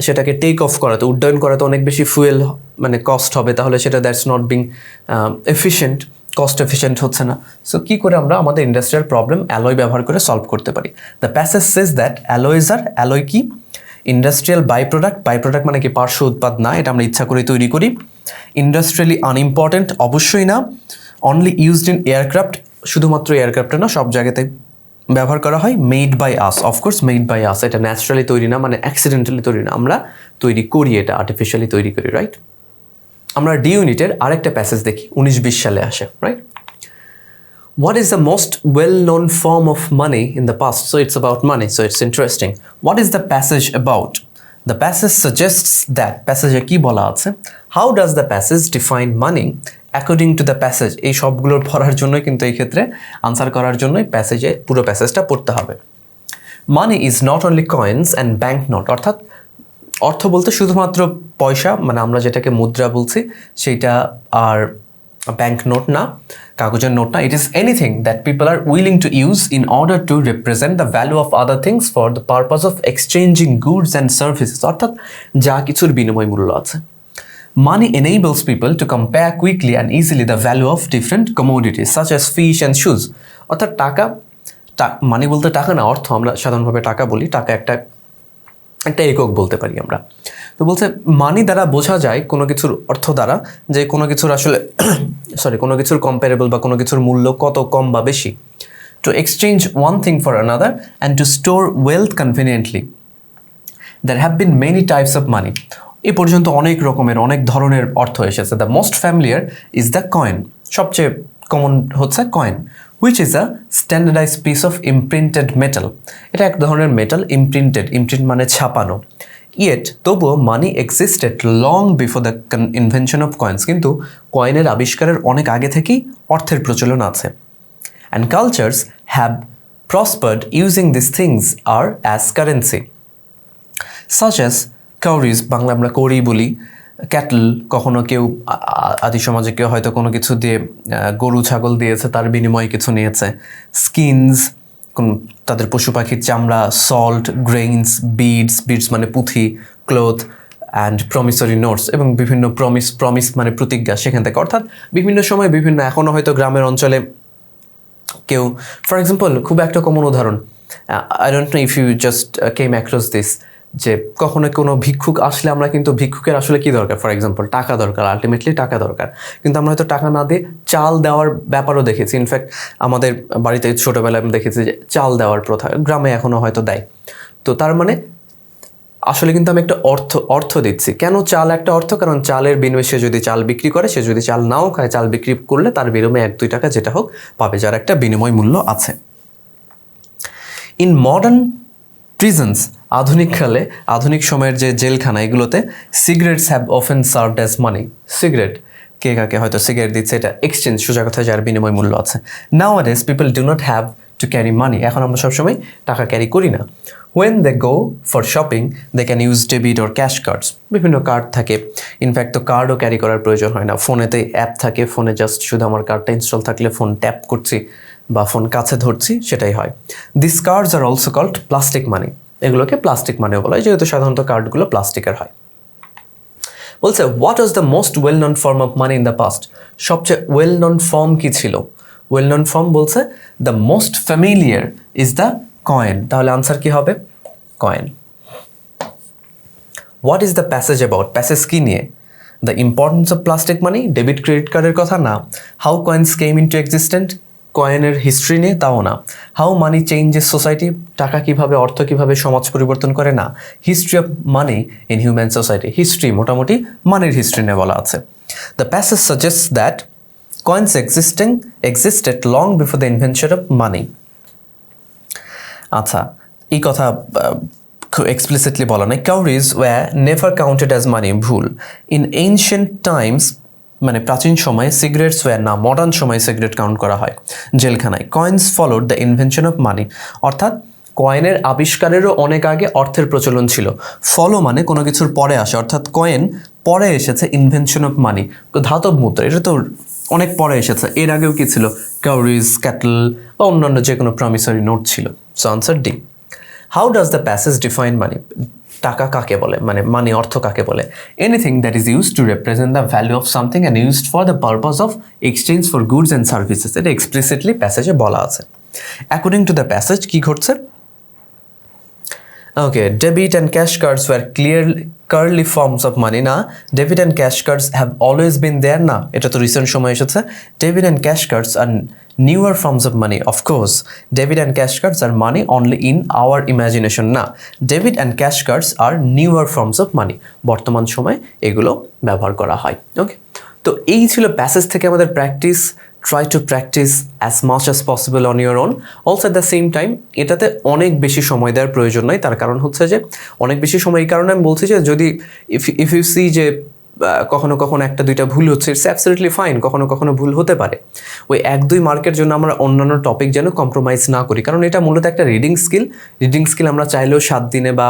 সেটাকে টেক অফ করাতে, উড্ডয়ন করাতে অনেক বেশি ফুয়েল মানে কস্ট হবে, তাহলে সেটা that's not being efficient, cost efficient হচ্ছে না। সো কী করে আমরা আমাদের ইন্ডাস্ট্রিয়াল প্রবলেম অ্যালয় ব্যবহার করে সলভ করতে পারি? The passage says that alloy কি? ইন্ডাস্ট্রিয়াল বাই প্রোডাক্ট মানে কি? পার্শ্ব উৎপাদ না, এটা আমরা ইচ্ছা করে তৈরি করি। ইন্ডাস্ট্রিয়ালি আনইম্পর্টেন্ট, অবশ্যই না। অনলি ইউজড ইন এয়ারক্রাফট, শুধুমাত্র এয়ারক্রাফটে না, সব জায়গাতে ব্যবহার করা হয়। Made by us, of course made by us, এটা ন্যাচারালি তৈরি না, মানে অ্যাক্সিডেন্টালি তৈরি না, আমরা তৈরি করি, এটা আর্টিফিশিয়ালি তৈরি করি, রাইট? আমরা ডি ইউনিটের আরেকটা প্যাসেজ দেখি, 19-20 সালে আসে, right? What is the most well-known form of money in the past? So it's about money, so it's interesting. What is the passage about? The passage suggests that, passage কি বলা আছে? How does the passage define money according to the passage? এই সবগুলোর পড়ার জন্যই কিন্তু এই ক্ষেত্রে আনসার করার জন্যই প্যাসেজে পুরো প্যাসেজটা পড়তে হবে। Money is not only coins and bank note, অর্থাৎ অর্থ বলতে শুধুমাত্র পয়সা, মানে আমরা যেটাকে মুদ্রা বলছি সেইটা, আর ব্যাংক নোট না, কাগজের নোট না। It is anything that people R willing to use in order to represent the value of other things for the purpose of exchanging goods and services, অর্থাৎ যা কিছুর বিনিময় মূল্য আছে। Money enables people to compare quickly and easily the value of different commodities such as fish and shoes, অর্থাৎ মানি বলতে টাকা না, অর্থ আমরা সাধারণভাবে টাকা বলি, টাকা একটা একক বলতে পারি আমরা। তো বলছে মানি দ্বারা বোঝা যায় কোনো কিছুর অর্থ দ্বারা যে কোনো কিছুর আসলে কোনো কিছুর কম্পারেবল বা কোনো কিছুর মূল্য কত কম বা বেশি। to exchange one thing for another and to store wealth conveniently. There have been many types of money. এ পর্যন্ত অনেক রকমের অনেক ধরনের অর্থ এসেছে। The most familiar is the coin, সবচেয়ে কমন হচ্ছে coin, which is a standardized piece of imprinted metal. এটা এক ধরনের মেটাল, ইমপ্রিন্টেড, ইমপ্রিন্ট মানে ছাপানো। Yet তবুও money existed long before the invention of coins, কিন্তু কয়েনের আবিষ্কারের অনেক আগে থেকেই অর্থের প্রচলন আছে। And cultures have prospered using these things are as currency, such as cowries, Bangla আমরা কৌড়ি বলি, ক্যাটল, কখনো কেউ আদি সমাজে কেউ হয়তো কোনো কিছু দিয়ে গরু ছাগল দিয়েছে, তার বিনিময়ে কিছু নিয়েছে, স্কিনস, তাদের পশু পাখির চামড়া, সল্ট, গ্রেইনস, বিডস মানে পুঁথি, ক্লোথ, অ্যান্ড প্রমিসরি নোটস, এবং বিভিন্ন প্রমিস মানে প্রতিজ্ঞা সেখান থেকে। অর্থাৎ বিভিন্ন সময় বিভিন্ন, এখনও হয়তো গ্রামের অঞ্চলে কেউ, ফর এক্সাম্পল খুব একটা কমন উদাহরণ, I don't know if you just came across this, যে কখনো কোনো ভিক্ষুক আসলে আমরা কিন্তু ভিক্ষুকের আসলে কী দরকার, ফর এক্সাম্পল টাকা দরকার, আলটিমেটলি টাকা দরকার, কিন্তু আমরা হয়তো টাকা না দিয়ে চাল দেওয়ার ব্যাপারও দেখেছি। ইনফ্যাক্ট আমাদের বাড়িতে ছোটোবেলায় আমি দেখেছি যে চাল দেওয়ার প্রথা গ্রামে এখনও হয়তো দেয়। তো তার মানে আসলে কিন্তু আমি একটা অর্থ দিচ্ছি। কেন চাল একটা অর্থ? কারণ চালের বিনিময়ে সে যদি চাল বিক্রি করে, সে যদি চাল নাও খায়, চাল বিক্রি করলে তার বিনিময়ে 1-2 টাকা যেটা হোক পাবে, যার একটা বিনিময় মূল্য আছে। ইন মডার্ন প্রিজনস, আধুনিককালে, আধুনিক সময়ের যে জেলখানা, এগুলোতে cigarettes have often served as money. Cigarette, কে কাকে হয়তো সিগারেট দিচ্ছে, এটা এক্সচেঞ্জ, সোজা কথা যার বিনিময় মূল্য আছে। Nowadays people do not have to carry money, এখন আমরা সবসময় টাকা ক্যারি করি না। When they go for shopping they can use debit or cash cards, বিভিন্ন কার্ড থাকে, ইনফ্যাক্ট তো কার্ডও ক্যারি করার প্রয়োজন হয় না, ফোনেতে অ্যাপ থাকে, ফোনে জাস্ট শুধু আমার কার্ডটা ইনস্টল থাকলে ফোন ট্যাপ করছি বা ফোন কাছে ধরছি, সেটাই হয়। This cards are also called plastic money, এগুলোকে প্লাস্টিক মানিও বলা হয়, যেহেতু সাধারণত কার্ডগুলো প্লাস্টিকের হয়। বলছে what was the most well known form of money in the past, সবচেয়ে ওয়েল নন ফর্ম কী ছিল? ওয়েল নন ফর্ম বলছে the most familiar is the coin, তাহলে আনসার কি হবে? Coin. What is the passage about, passage কী নিয়ে? The importance of plastic money, debit credit কার্ডের কথা না। How coins came into existent, কয়েনের হিস্ট্রি নিয়ে, তাও না। হাউ মানি চেঞ্জেস সোসাইটি, টাকা কীভাবে, অর্থ কীভাবে সমাজ পরিবর্তন করে, না। History of money in human society, history মোটামুটি মানির হিস্ট্রি নিয়ে বলা আছে। The passage suggest that coins existed long before the invention of money. আচ্ছা, এই কথা explicitly বলা নাই। Cowries were never counted as money, ভুল। In ancient times, মানে প্রাচীন সময়ে, সিগারেটস ওয়্যার না, মডার্ন সময়ে সিগারেট কাউন্ট করা হয় জেলখানায়। Coins followed the invention of money, অর্থাৎ কয়েনের আবিষ্কারেরও অনেক আগে অর্থের প্রচলন ছিল। ফলো মানে কোনো কিছুর পরে আসে, অর্থাৎ কয়েন পরে এসেছে ইনভেনশন অফ মানি। ধাতব মুদ্রা এটা তো অনেক পরে এসেছে, এর আগেও কি ছিল? কাউরিজ, ক্যাটল বা অন্যান্য যে কোনো প্রমিসরি নোট ছিল। So answer D. How does the passage define money, টাকা কাকে বলে, মানে মানি অর্থ কাকে বলে? Anything that is used to represent the value of something and used for the purpose of exchange for goods and services, এটা explicitly প্যাসেজে বলা আছে। অ্যাকর্ডিং টু দ্য প্যাসেজ কি ঘটছে? Okay, debit and cash cards were clearly forms of money, না। Debit and cash cards have always been there, না, এটা তো রিসেন্ট সময় এসেছে। Debit and cash cards are newer forms of money, of course. Debit and cash cards are money only in our imagination, না। Debit and cash cards are newer forms of money, বর্তমান সময়ে এগুলো ব্যবহার করা হয়। ওকে, তো এই ছিল প্যাসেজ থেকে আমাদের practice. Try to practice as much as possible on your own. Also at the same time এটাতে অনেক বেশি সময় দেওয়ার প্রয়োজন নয়, তার কারণ হচ্ছে যে অনেক বেশি সময়, এই কারণে আমি বলছি যে যদি ইফ ইউ সি যে কখনো কখনো 1-2টা ভুল হচ্ছে, ইটস অ্যাবসলিউটলি ফাইন, কখনো কখনো ভুল হতে পারে। ওই 1-2 মার্কের জন্য আমরা অন্যান্য টপিক যেন কম্প্রোমাইজ না করি, কারণ এটা মূলত একটা রিডিং স্কিল আমরা চাইলেও 7 দিনে বা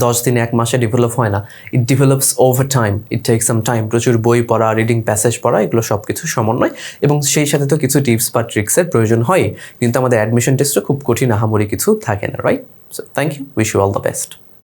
10 দিনে 1 মাসে ডেভেলপ হয় না। It develops over time, it take some time. প্রচুর বই পড়া, রিডিং প্যাসেজ পড়া, এগুলো সব কিছু সমন্বয়, এবং সেই সাথে তো কিছু টিপস বা ট্রিক্সের প্রয়োজন হয়। কিন্তু আমাদের অ্যাডমিশন টেস্টও খুব কঠিন আহামরি কিছু থাকে না, right? So thank you, wish you all the best.